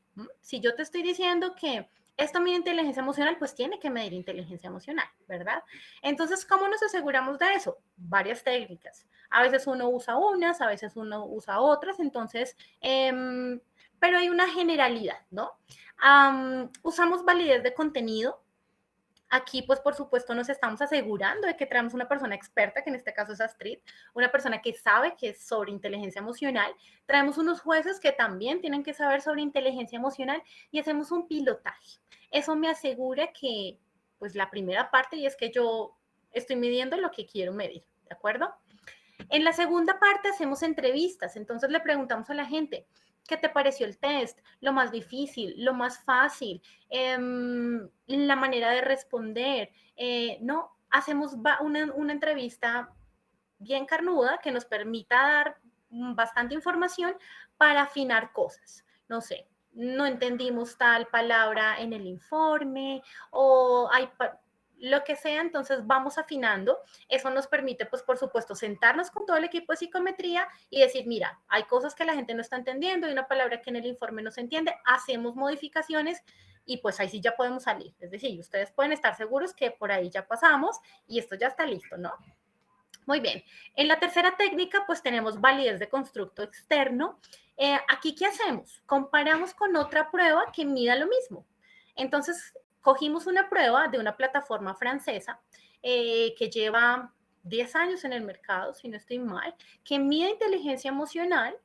Si yo te estoy diciendo que esto mide inteligencia emocional, pues tiene que medir inteligencia emocional, ¿verdad? Entonces, ¿cómo nos aseguramos de eso? Varias técnicas. A veces uno usa unas, a veces uno usa otras, entonces, pero hay una generalidad, ¿no? Usamos validez de contenido. Aquí, pues, por supuesto, nos estamos asegurando de que traemos una persona experta, que en este caso es Astrid, una persona que sabe que es sobre inteligencia emocional. Traemos unos jueces que también tienen que saber sobre inteligencia emocional y hacemos un pilotaje. Eso me asegura que, pues, la primera parte, y es que yo estoy midiendo lo que quiero medir, ¿de acuerdo? En la segunda parte hacemos entrevistas, entonces le preguntamos a la gente, ¿qué te pareció el test? Lo más difícil, lo más fácil, la manera de responder. No, hacemos una entrevista bien carnuda que nos permita dar bastante información para afinar cosas. No sé, no entendimos tal palabra en el informe o hay lo que sea, entonces vamos afinando. Eso nos permite, pues, por supuesto, sentarnos con todo el equipo de psicometría y decir, mira, hay cosas que la gente no está entendiendo, hay una palabra que en el informe no se entiende, hacemos modificaciones y pues ahí sí ya podemos salir. Es decir, ustedes pueden estar seguros que por ahí ya pasamos y esto ya está listo, ¿no? Muy bien. En la tercera técnica, pues tenemos validez de constructo externo. Aquí, ¿qué hacemos? Comparamos con otra prueba que mida lo mismo. Entonces, cogimos una prueba de una plataforma francesa que lleva 10 años en el mercado, si no estoy mal, que mide inteligencia emocional.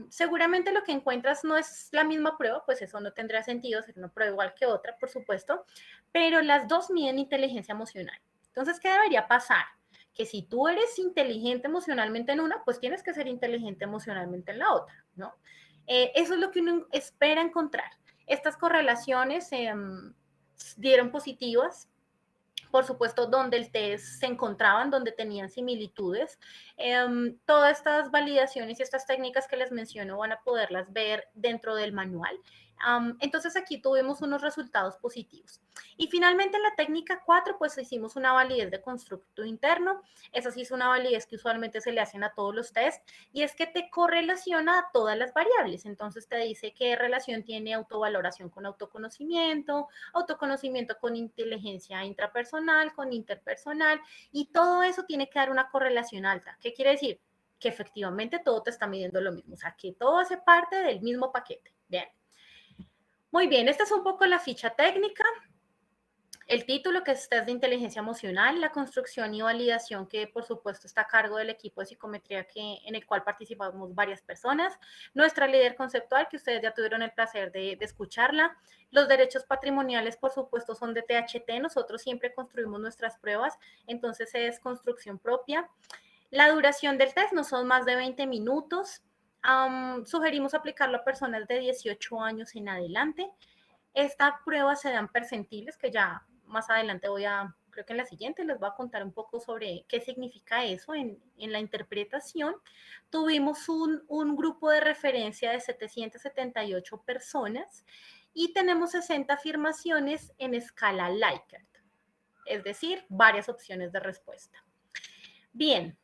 Seguramente lo que encuentras no es la misma prueba, pues eso no tendría sentido, ser una prueba igual que otra, por supuesto, pero las dos miden inteligencia emocional. Entonces, ¿qué debería pasar? Que si tú eres inteligente emocionalmente en una, pues tienes que ser inteligente emocionalmente en la otra, ¿no? Eso es lo que uno espera encontrar. Estas correlaciones dieron positivas, por supuesto, donde el test se encontraban, donde tenían similitudes. Todas estas validaciones y estas técnicas que les menciono van a poderlas ver dentro del manual. Entonces aquí tuvimos unos resultados positivos. Y finalmente en la técnica 4, pues hicimos una validez de constructo interno. Esa sí es una validez que usualmente se le hacen a todos los tests y es que te correlaciona a todas las variables. Entonces te dice qué relación tiene autovaloración con autoconocimiento, autoconocimiento con inteligencia intrapersonal, con interpersonal, y todo eso tiene que dar una correlación alta. ¿Qué quiere decir? Que efectivamente todo te está midiendo lo mismo, o sea, que todo hace parte del mismo paquete. Bien. Muy bien, esta es un poco la ficha técnica. El título, que es test de inteligencia emocional, la construcción y validación, que por supuesto está a cargo del equipo de psicometría en el cual participamos varias personas, nuestra líder conceptual, que ustedes ya tuvieron el placer de escucharla, los derechos patrimoniales, por supuesto, son de THT, nosotros siempre construimos nuestras pruebas, entonces es construcción propia. La duración del test no son más de 20 minutos. Sugerimos aplicarlo a personas de 18 años en adelante. Esta prueba se dan percentiles, que ya más adelante creo que en la siguiente les voy a contar un poco sobre qué significa eso en la interpretación. Tuvimos un grupo de referencia de 778 personas y tenemos 60 afirmaciones en escala Likert, es decir, varias opciones de respuesta. Bien,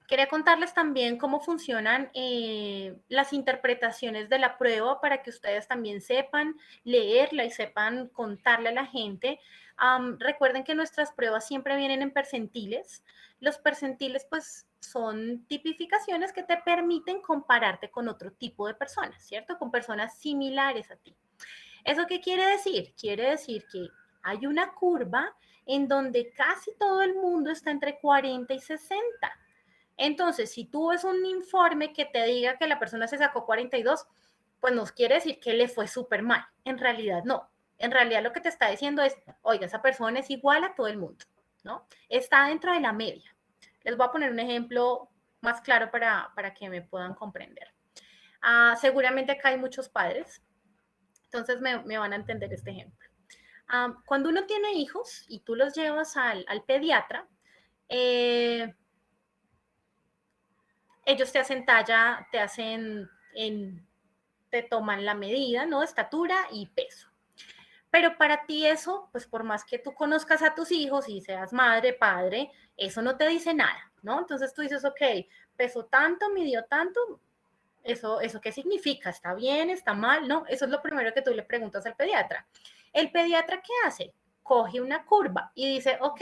quería contarles también cómo funcionan las interpretaciones de la prueba para que ustedes también sepan leerla y sepan contarle a la gente. Recuerden que nuestras pruebas siempre vienen en percentiles. Los percentiles pues son tipificaciones que te permiten compararte con otro tipo de personas, ¿cierto? Con personas similares a ti. ¿Eso qué quiere decir? Quiere decir que hay una curva en donde casi todo el mundo está entre 40 y 60. Entonces, si tú ves un informe que te diga que la persona se sacó 42, pues nos quiere decir que le fue súper mal. En realidad no. En realidad lo que te está diciendo es, oiga, esa persona es igual a todo el mundo, ¿no? Está dentro de la media. Les voy a poner un ejemplo más claro para que me puedan comprender. Seguramente acá hay muchos padres, entonces me van a entender este ejemplo. Cuando uno tiene hijos y tú los llevas al pediatra, ellos te hacen talla, te toman la medida, ¿no? Estatura y peso. Pero para ti eso, pues por más que tú conozcas a tus hijos y seas madre, padre, eso no te dice nada, ¿no? Entonces tú dices, ok, pesó tanto, midió tanto, ¿eso qué significa? ¿Está bien? ¿Está mal? No, eso es lo primero que tú le preguntas al pediatra. ¿El pediatra qué hace? Coge una curva y dice, ok,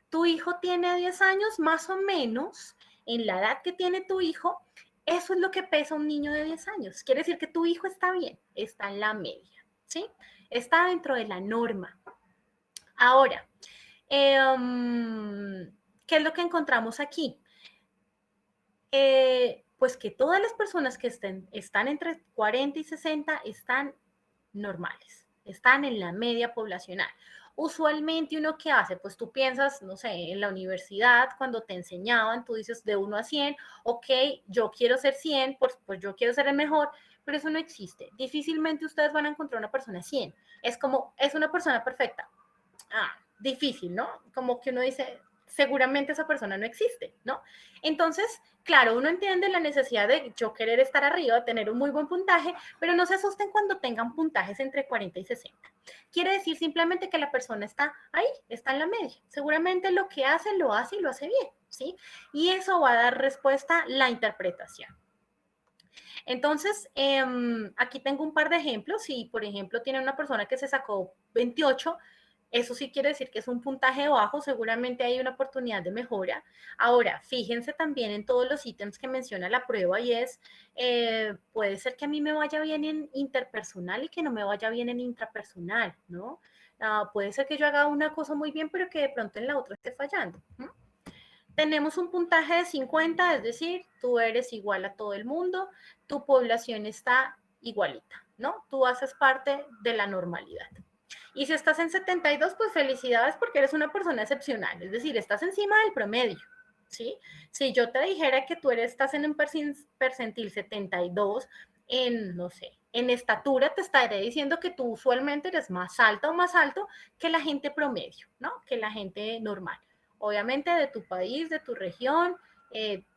tu hijo tiene 10 años, más o menos, en la edad que tiene tu hijo, eso es lo que pesa un niño de 10 años. Quiere decir que tu hijo está bien, está en la media, ¿sí? Está dentro de la norma. Ahora, ¿qué es lo que encontramos aquí? Pues que todas las personas que están entre 40 y 60 están normales, están en la media poblacional. Usualmente uno qué hace, pues tú piensas, no sé, en la universidad cuando te enseñaban, tú dices de 1 a 100, ok, yo quiero ser 100, pues yo quiero ser el mejor, pero eso no existe. Difícilmente ustedes van a encontrar una persona 100. Es como, es una persona perfecta. Difícil, ¿no? Como que uno dice, seguramente esa persona no existe, ¿no? Entonces, claro, uno entiende la necesidad de yo querer estar arriba, tener un muy buen puntaje, pero no se asusten cuando tengan puntajes entre 40 y 60. Quiere decir simplemente que la persona está ahí, está en la media. Seguramente lo que hace, lo hace y lo hace bien, ¿sí? Y eso va a dar respuesta a la interpretación. Entonces, aquí tengo un par de ejemplos. Si, por ejemplo, tiene una persona que se sacó 28, eso sí quiere decir que es un puntaje bajo, seguramente hay una oportunidad de mejora. Ahora, fíjense también en todos los ítems que menciona la prueba y puede ser que a mí me vaya bien en interpersonal y que no me vaya bien en intrapersonal, ¿no? Puede ser que yo haga una cosa muy bien, pero que de pronto en la otra esté fallando. Tenemos un puntaje de 50, es decir, tú eres igual a todo el mundo, tu población está igualita, ¿no? Tú haces parte de la normalidad. Y si estás en 72, pues felicidades porque eres una persona excepcional, es decir, estás encima del promedio, ¿sí? Si yo te dijera que estás en un percentil 72 no sé, en estatura, te estaré diciendo que tú usualmente eres más alta o más alto que la gente promedio, ¿no? Que la gente normal. Obviamente de tu país, de tu región,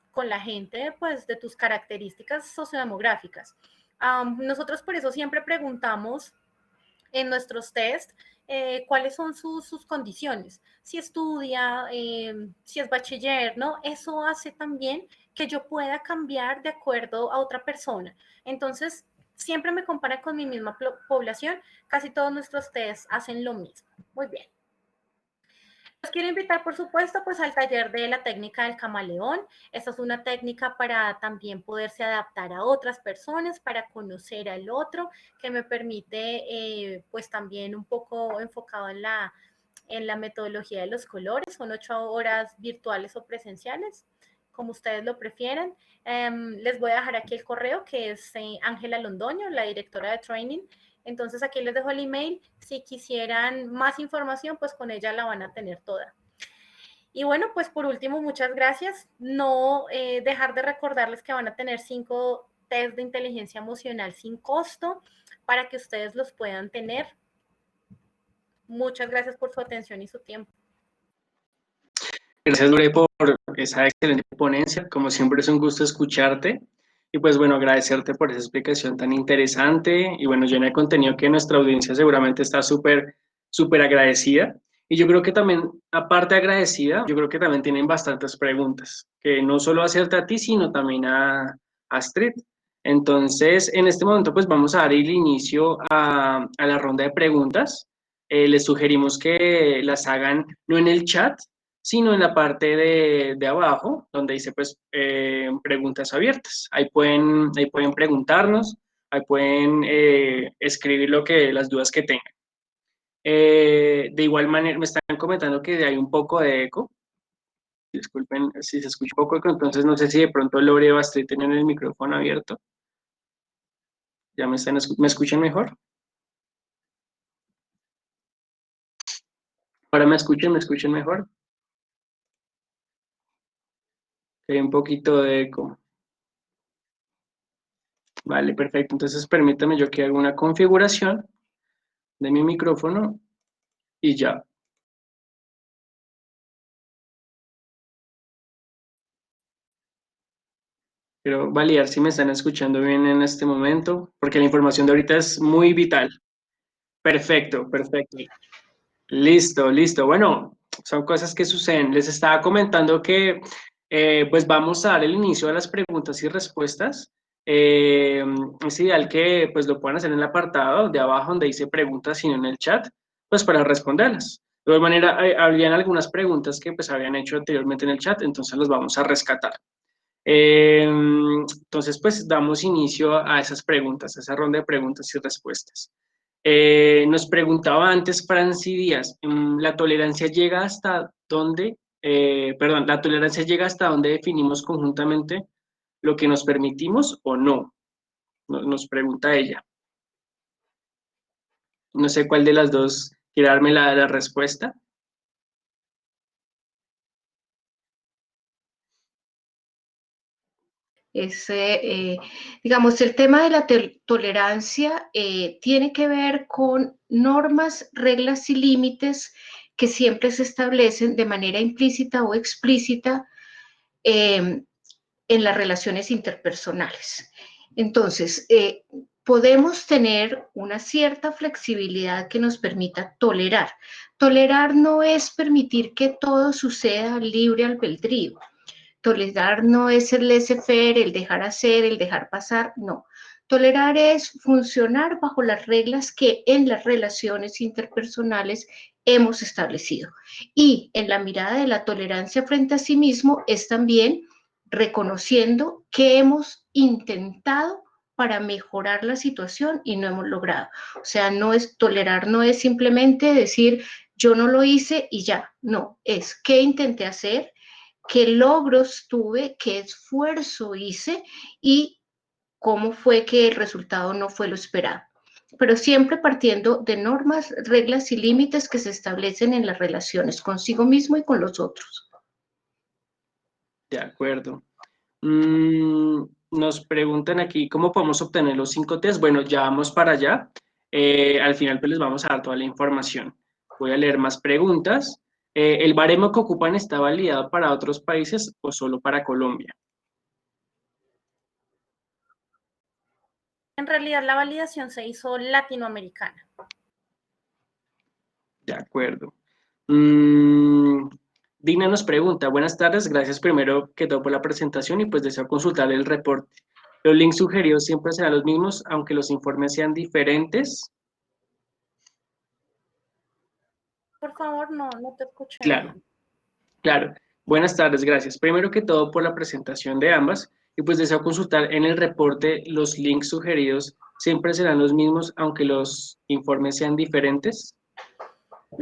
con la gente, pues, de tus características sociodemográficas. Nosotros por eso siempre preguntamos en nuestros test cuáles son sus condiciones, si estudia, si es bachiller, ¿no? Eso hace también que yo pueda cambiar de acuerdo a otra persona. Entonces, siempre me compara con mi misma población, casi todos nuestros test hacen lo mismo. Muy bien. Los quiero invitar, por supuesto, pues al taller de la técnica del camaleón. Esta es una técnica para también poderse adaptar a otras personas, para conocer al otro, que me permite, pues también un poco enfocado en la metodología de los colores. Son 8 horas virtuales o presenciales, como ustedes lo prefieran. Les voy a dejar aquí el correo, que es Ángela Londoño, la directora de training. Entonces aquí les dejo el email. Si quisieran más información, pues con ella la van a tener toda. Y bueno, pues por último, muchas gracias. No dejar de recordarles que van a tener 5 test de inteligencia emocional sin costo para que ustedes los puedan tener. Muchas gracias por su atención y su tiempo. Gracias, Lore, por esa excelente ponencia. Como siempre es un gusto escucharte. Y pues bueno, agradecerte por esa explicación tan interesante y bueno, llena de contenido que nuestra audiencia seguramente está súper agradecida. Y yo creo que también, aparte de agradecida, yo creo que también tienen bastantes preguntas, que no solo hacerte a ti, sino también a Astrid. Entonces, en este momento, pues vamos a dar el inicio a la ronda de preguntas. Les sugerimos que las hagan no en el chat, sino en la parte de abajo, donde dice pues preguntas abiertas. Ahí pueden preguntarnos, ahí pueden escribir las dudas que tengan. De igual manera, me están comentando que hay un poco de eco. Disculpen si se escucha un poco de eco, entonces no sé si de pronto Lore o Astrid tienen el micrófono abierto. ¿Ya me escuchan mejor? Ahora me escuchan mejor. Hay un poquito de eco. Vale, perfecto. Entonces permítame yo que haga una configuración de mi micrófono y ya. Quiero validar si me están escuchando bien en este momento, porque la información de ahorita es muy vital. Perfecto, perfecto. Listo, listo. Bueno, son cosas que suceden. Les estaba comentando que pues vamos a dar el inicio a las preguntas y respuestas. Es ideal que pues lo puedan hacer en el apartado de abajo donde dice preguntas, sino en el chat, pues para responderlas. De igual manera, habían algunas preguntas que pues habían hecho anteriormente en el chat, entonces las vamos a rescatar. Entonces, pues damos inicio a esas preguntas, a esa ronda de preguntas y respuestas. Nos preguntaba antes Franci Díaz, ¿la tolerancia llega hasta dónde, perdón, la tolerancia llega hasta dónde definimos conjuntamente lo que nos permitimos o no? Nos pregunta ella. No sé cuál de las dos quiere darme la respuesta. Digamos, el tema de la tolerancia tiene que ver con normas, reglas y límites que siempre se establecen de manera implícita o explícita en las relaciones interpersonales. Entonces, podemos tener una cierta flexibilidad que nos permita tolerar. Tolerar no es permitir que todo suceda libre albedrío. Tolerar no es el laissez-faire, el dejar hacer, el dejar pasar, no. Tolerar es funcionar bajo las reglas que en las relaciones interpersonales hemos establecido. Y en la mirada de la tolerancia frente a sí mismo es también reconociendo que hemos intentado para mejorar la situación y no hemos logrado. O sea, no es tolerar, no es simplemente decir yo no lo hice y ya, no, es qué intenté hacer, qué logros tuve, qué esfuerzo hice y cómo fue que el resultado no fue lo esperado. Pero siempre partiendo de normas, reglas y límites que se establecen en las relaciones consigo mismo y con los otros. De acuerdo. Nos preguntan aquí, ¿cómo podemos obtener los 5 test? Bueno, ya vamos para allá. Al final pues les vamos a dar toda la información. Voy a leer más preguntas. ¿El baremo que ocupan está validado para otros países o solo para Colombia? En realidad la validación se hizo latinoamericana. De acuerdo. Dina nos pregunta, buenas tardes, gracias primero que todo por la presentación y pues deseo consultar el reporte. ¿Los links sugeridos siempre serán los mismos, aunque los informes sean diferentes? Por favor, no te escuché Claro. bien. Claro, buenas tardes, gracias. Primero que todo por la presentación de ambas y pues deseo consultar en el reporte los links sugeridos siempre serán los mismos aunque los informes sean diferentes.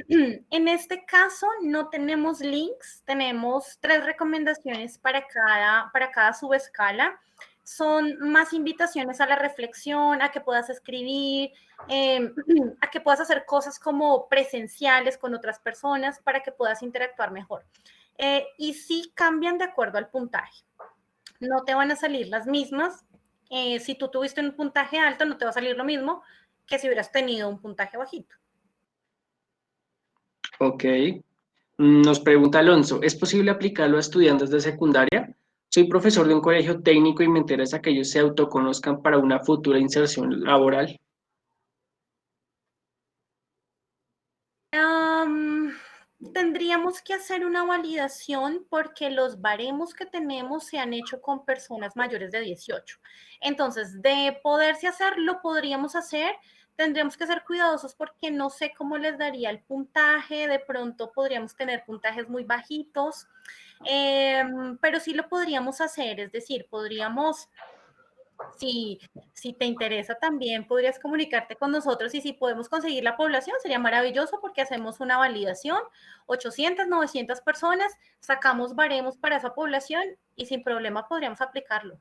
En este caso no tenemos links, tenemos 3 recomendaciones para cada subescala. Son más invitaciones a la reflexión, a que puedas escribir, a que puedas hacer cosas como presenciales con otras personas para que puedas interactuar mejor. y sí cambian de acuerdo al puntaje. No te van a salir las mismas. Si tú tuviste un puntaje alto, no te va a salir lo mismo que si hubieras tenido un puntaje bajito. Ok. Nos pregunta Alonso, ¿es posible aplicarlo a estudiantes de secundaria? Soy profesor de un colegio técnico y me interesa que ellos se autoconozcan para una futura inserción laboral. Tendríamos que hacer una validación porque los baremos que tenemos se han hecho con personas mayores de 18. Entonces, de poderse hacer, lo podríamos hacer. Tendríamos que ser cuidadosos porque no sé cómo les daría el puntaje. De pronto podríamos tener puntajes muy bajitos, pero sí lo podríamos hacer. Es decir, podríamos si te interesa también, podrías comunicarte con nosotros y si podemos conseguir la población, sería maravilloso porque hacemos una validación, 800, 900 personas, sacamos baremos para esa población y sin problema podríamos aplicarlo.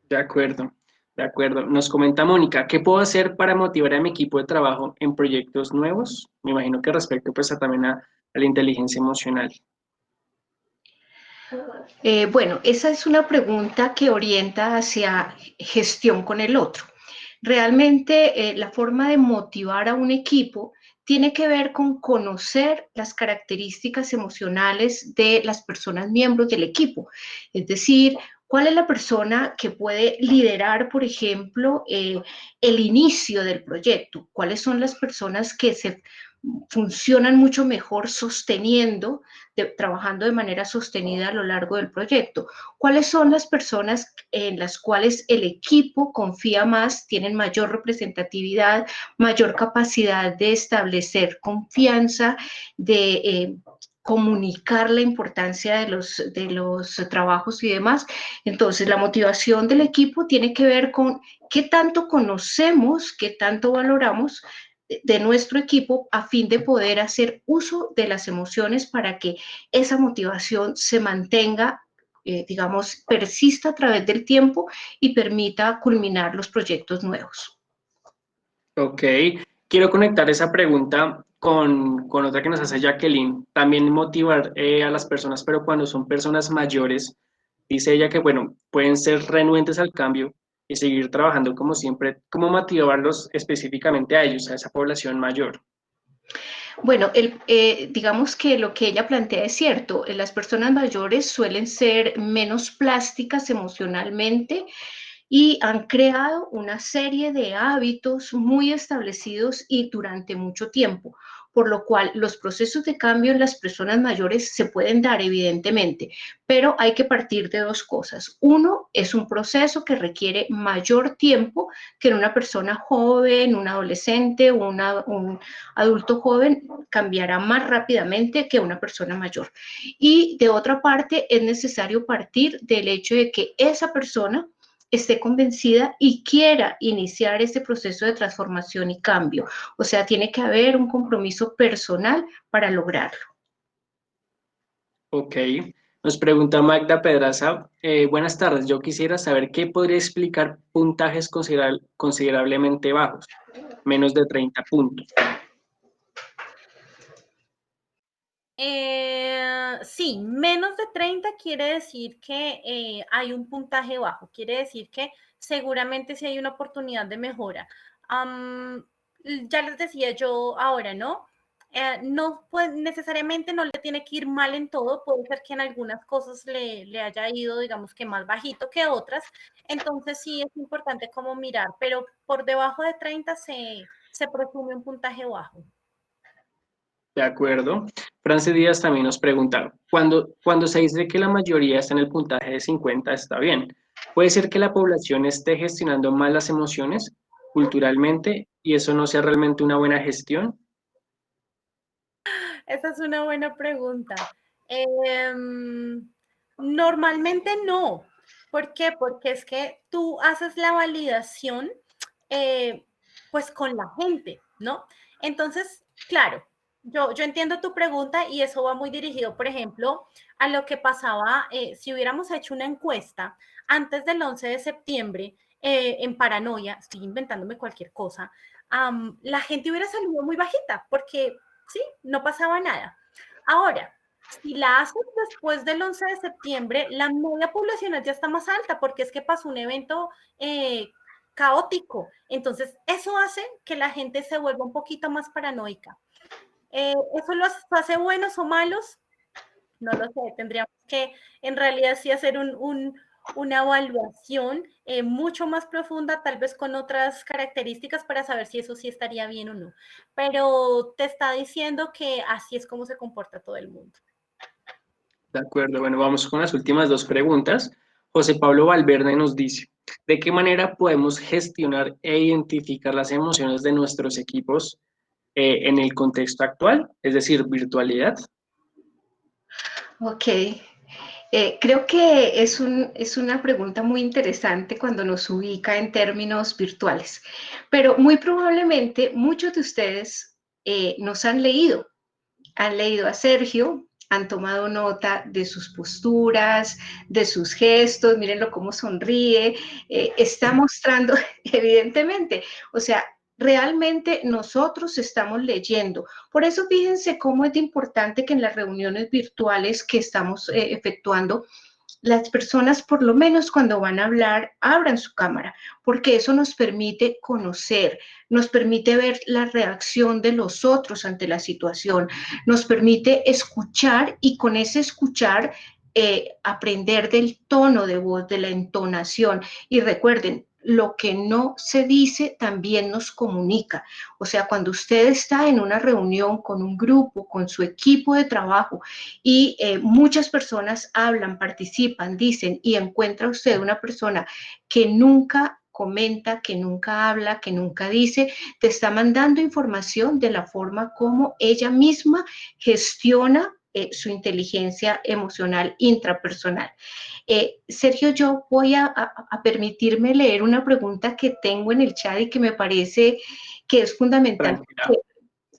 De acuerdo, de acuerdo. Nos comenta Mónica, ¿qué puedo hacer para motivar a mi equipo de trabajo en proyectos nuevos? Me imagino que respecto pues también a la inteligencia emocional. Bueno, esa es una pregunta que orienta hacia gestión con el otro. Realmente la forma de motivar a un equipo tiene que ver con conocer las características emocionales de las personas miembros del equipo. Es decir, cuál es la persona que puede liderar, por ejemplo, el inicio del proyecto, cuáles son las personas que se funcionan mucho mejor sosteniendo, trabajando de manera sostenida a lo largo del proyecto. ¿Cuáles son las personas en las cuales el equipo confía más, tienen mayor representatividad, mayor capacidad de establecer confianza, de comunicar la importancia de los trabajos y demás? Entonces, la motivación del equipo tiene que ver con qué tanto conocemos, qué tanto valoramos de nuestro equipo a fin de poder hacer uso de las emociones para que esa motivación se mantenga, digamos, persista a través del tiempo y permita culminar los proyectos nuevos. Ok, quiero conectar esa pregunta con otra que nos hace Jacqueline. También motivar a las personas, pero cuando son personas mayores, dice ella que, bueno, pueden ser renuentes al cambio y seguir trabajando como siempre. ¿Cómo motivarlos específicamente a ellos, a esa población mayor? Bueno, digamos que lo que ella plantea es cierto. Las personas mayores suelen ser menos plásticas emocionalmente y han creado una serie de hábitos muy establecidos y durante mucho tiempo, por lo cual los procesos de cambio en las personas mayores se pueden dar evidentemente, pero hay que partir de dos cosas. Uno, es un proceso que requiere mayor tiempo que en una persona joven, un adolescente, un adulto joven cambiará más rápidamente que una persona mayor. Y de otra parte, es necesario partir del hecho de que esa persona esté convencida y quiera iniciar este proceso de transformación y cambio. O sea, tiene que haber un compromiso personal para lograrlo. Ok, nos pregunta Magda Pedraza, buenas tardes, yo quisiera saber qué podría explicar puntajes considerablemente bajos, menos de 30 puntos. Sí, menos de 30 quiere decir que hay un puntaje bajo, quiere decir que seguramente sí hay una oportunidad de mejora. Ya les decía yo ahora, ¿no? No, pues necesariamente no le tiene que ir mal en todo, puede ser que en algunas cosas le haya ido, digamos que más bajito que otras, entonces sí es importante como mirar, pero por debajo de 30 se presume un puntaje bajo. De acuerdo. France Díaz también nos pregunta, cuando se dice que la mayoría está en el puntaje de 50, está bien. ¿Puede ser que la población esté gestionando mal las emociones culturalmente y eso no sea realmente una buena gestión? Esa es una buena pregunta. Normalmente no. ¿Por qué? Porque es que tú haces la validación eh, pues con la gente, ¿no? Entonces, claro, yo entiendo tu pregunta y eso va muy dirigido, por ejemplo, a lo que pasaba si hubiéramos hecho una encuesta antes del 11 de septiembre en Paranoia, estoy inventándome cualquier cosa, la gente hubiera salido muy bajita porque sí, no pasaba nada. Ahora, si la haces después del 11 de septiembre, la media poblacional ya está más alta porque es que pasó un evento caótico. Entonces, eso hace que la gente se vuelva un poquito más paranoica. ¿Eso los hace buenos o malos? No lo sé, tendríamos que en realidad sí hacer una evaluación mucho más profunda, tal vez con otras características para saber si eso sí estaría bien o no. Pero te está diciendo que así es como se comporta todo el mundo. De acuerdo, bueno, vamos con las últimas dos preguntas. José Pablo Valverde nos dice, ¿de qué manera podemos gestionar e identificar las emociones de nuestros equipos en el contexto actual, es decir, virtualidad? Ok. Creo que es una pregunta muy interesante cuando nos ubica en términos virtuales, pero muy probablemente muchos de ustedes nos han leído a Sergio, han tomado nota de sus posturas, de sus gestos, mírenlo cómo sonríe, está mostrando, evidentemente, o sea, realmente nosotros estamos leyendo. Por eso fíjense cómo es importante que en las reuniones virtuales que estamos efectuando, las personas, por lo menos cuando van a hablar, abran su cámara, porque eso nos permite conocer, nos permite ver la reacción de los otros ante la situación, nos permite escuchar y con ese escuchar aprender del tono de voz, de la entonación. Y recuerden, lo que no se dice también nos comunica. O sea, cuando usted está en una reunión con un grupo, con su equipo de trabajo y muchas personas hablan, participan, dicen y encuentra usted una persona que nunca comenta, que nunca habla, que nunca dice, te está mandando información de la forma como ella misma gestiona su inteligencia emocional intrapersonal. Sergio, yo voy a permitirme leer una pregunta que tengo en el chat y que me parece que es fundamental Tranquila.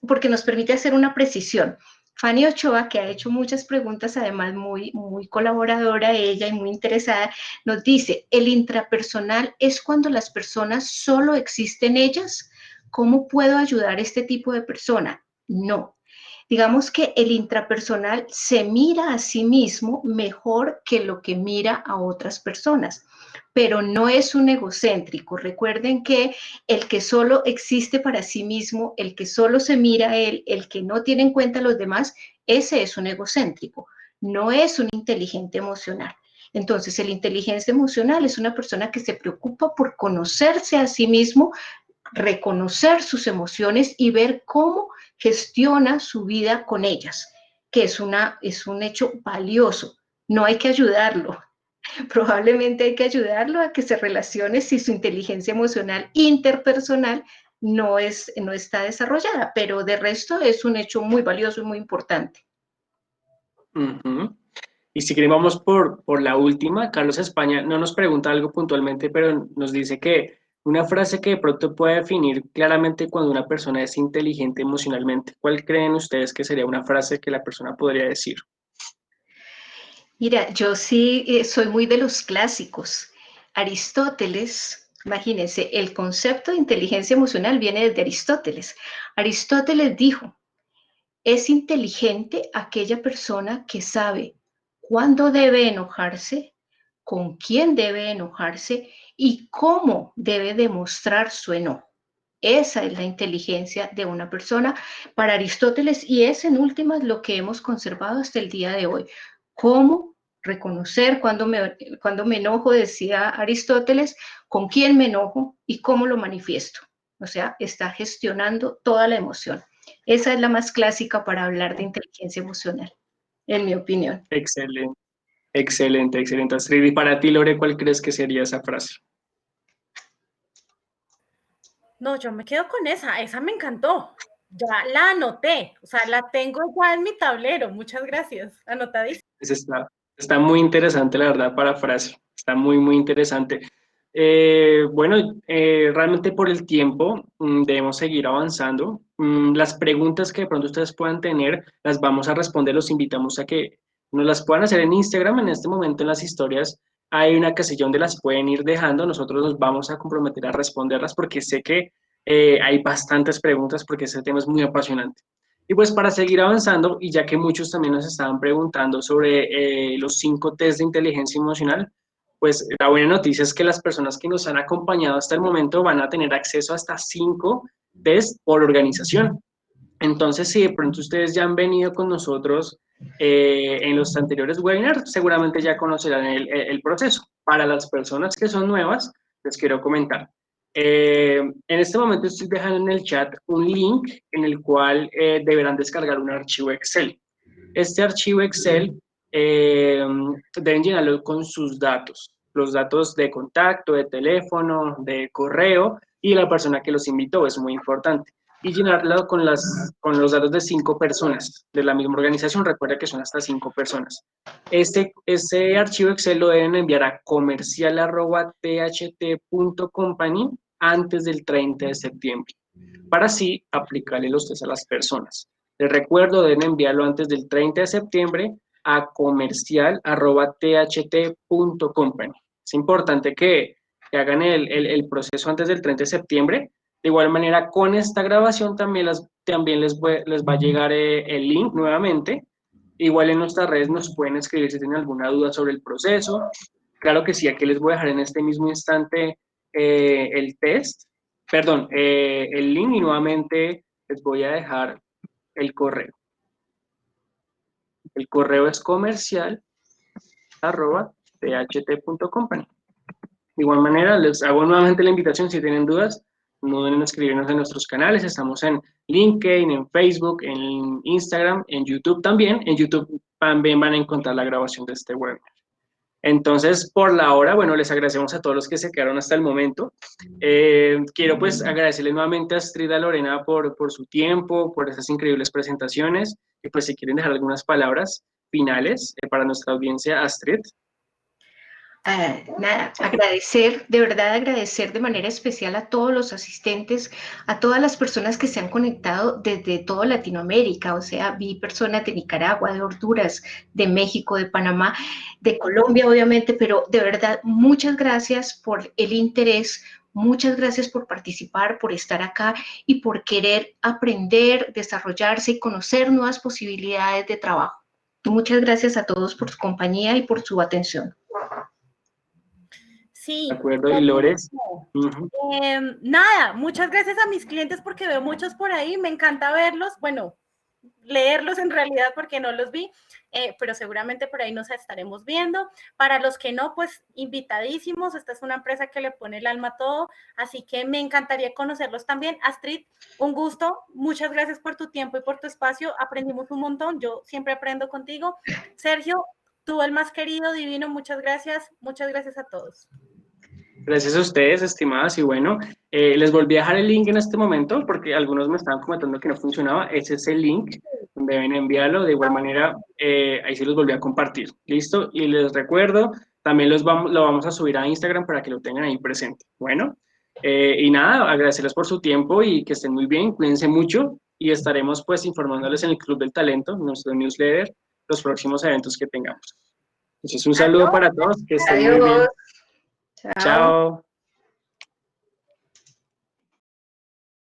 porque nos permite hacer una precisión. Fanny Ochoa, que ha hecho muchas preguntas, además muy colaboradora ella y muy interesada, nos dice, ¿el intrapersonal es cuando las personas solo existen ellas? ¿Cómo puedo ayudar a este tipo de persona? No. Digamos que el intrapersonal se mira a sí mismo mejor que lo que mira a otras personas, pero no es un egocéntrico. Recuerden que el que solo existe para sí mismo, el que solo se mira a él, el que no tiene en cuenta a los demás, ese es un egocéntrico, no es un inteligente emocional. Entonces, el inteligente emocional es una persona que se preocupa por conocerse a sí mismo, reconocer sus emociones y ver cómo gestiona su vida con ellas, que es un hecho valioso. No hay que ayudarlo, probablemente hay que ayudarlo a que se relacione si su inteligencia emocional interpersonal no está desarrollada, pero de resto es un hecho muy valioso y muy importante. Uh-huh. Y si queremos vamos por la última, Carlos España no nos pregunta algo puntualmente, pero nos dice que una frase que de pronto puede definir claramente cuando una persona es inteligente emocionalmente. ¿Cuál creen ustedes que sería una frase que la persona podría decir? Mira, yo sí soy muy de los clásicos. Aristóteles, imagínense, el concepto de inteligencia emocional viene desde Aristóteles. Aristóteles dijo, es inteligente aquella persona que sabe cuándo debe enojarse, con quién debe enojarse y cómo debe demostrar su enojo. Esa es la inteligencia de una persona para Aristóteles y es en últimas lo que hemos conservado hasta el día de hoy. Cómo reconocer cuando me enojo, decía Aristóteles, con quién me enojo y cómo lo manifiesto. O sea, está gestionando toda la emoción. Esa es la más clásica para hablar de inteligencia emocional, en mi opinión. Excelente, excelente, excelente, Astrid. Y para ti, Lore, ¿cuál crees que sería esa frase? No, yo me quedo con esa me encantó. Ya la anoté, o sea, la tengo ya en mi tablero. Muchas gracias, anotadísima. Está muy interesante, la verdad, para frase. Está muy interesante. Bueno, realmente por el tiempo debemos seguir avanzando. Las preguntas que de pronto ustedes puedan tener, las vamos a responder. Los invitamos a que nos las puedan hacer en Instagram. En este momento en las historias hay una casilla donde las pueden ir dejando. Nosotros nos vamos a comprometer a responderlas porque sé que hay bastantes preguntas porque ese tema es muy apasionante. Y pues para seguir avanzando, y ya que muchos también nos estaban preguntando sobre los 5 test de inteligencia emocional, pues la buena noticia es que las personas que nos han acompañado hasta el momento van a tener acceso a hasta 5 test por organización. Entonces, si de pronto ustedes ya han venido con nosotros en los anteriores webinars, seguramente ya conocerán el proceso. Para las personas que son nuevas, les quiero comentar. En este momento estoy dejando en el chat un link en el cual deberán descargar un archivo Excel. Este archivo Excel deben llenarlo con sus datos, los datos de contacto, de teléfono, de correo y la persona que los invitó, es muy importante. Y llenarlo con los datos de 5 personas de la misma organización. Recuerda que son hasta 5 personas. Este archivo Excel lo deben enviar a comercial@tht.company antes del 30 de septiembre, para así aplicarle los test a las personas. Les recuerdo, deben enviarlo antes del 30 de septiembre a comercial@tht.company. Es importante que hagan el proceso antes del 30 de septiembre. De igual manera, con esta grabación también les va a llegar el link nuevamente. Igual en nuestras redes nos pueden escribir si tienen alguna duda sobre el proceso. Claro que sí, aquí les voy a dejar en este mismo instante el test, perdón, el link, y nuevamente les voy a dejar el correo. El correo es comercial@tht.company. De igual manera, les hago nuevamente la invitación, si tienen dudas, no duden en escribirnos en nuestros canales. Estamos en LinkedIn, en Facebook, en Instagram, en YouTube también. En YouTube también van a encontrar la grabación de este webinar. Entonces, por la hora, bueno, les agradecemos a todos los que se quedaron hasta el momento. Quiero pues agradecerle nuevamente a Astrid y a Lorena por su tiempo, por esas increíbles presentaciones. Y pues si quieren dejar algunas palabras finales para nuestra audiencia, Astrid. Nada, agradecer, de verdad agradecer de manera especial a todos los asistentes, a todas las personas que se han conectado desde toda Latinoamérica, o sea, vi personas de Nicaragua, de Honduras, de México, de Panamá, de Colombia, obviamente, pero de verdad, muchas gracias por el interés, muchas gracias por participar, por estar acá y por querer aprender, desarrollarse y conocer nuevas posibilidades de trabajo. Muchas gracias a todos por su compañía y por su atención. Sí. De acuerdo, y Lores. Nada, muchas gracias a mis clientes porque veo muchos por ahí, me encanta verlos, bueno, leerlos en realidad porque no los vi, pero seguramente por ahí nos estaremos viendo. Para los que no, pues invitadísimos, esta es una empresa que le pone el alma a todo, así que me encantaría conocerlos también. Astrid, un gusto, muchas gracias por tu tiempo y por tu espacio, aprendimos un montón, yo siempre aprendo contigo. Sergio, tú el más querido, divino, muchas gracias a todos. Gracias a ustedes, estimadas, y bueno, les volví a dejar el link en este momento porque algunos me estaban comentando que no funcionaba. Ese es el link, deben enviarlo. De igual manera, ahí sí los volví a compartir, ¿listo? Y les recuerdo, también lo vamos a subir a Instagram para que lo tengan ahí presente. Bueno, y nada, agradecerles por su tiempo y que estén muy bien, cuídense mucho y estaremos pues informándoles en el Club del Talento, nuestro newsletter, los próximos eventos que tengamos. Entonces, un saludo para todos, que estén muy bien. Adiós. Chao.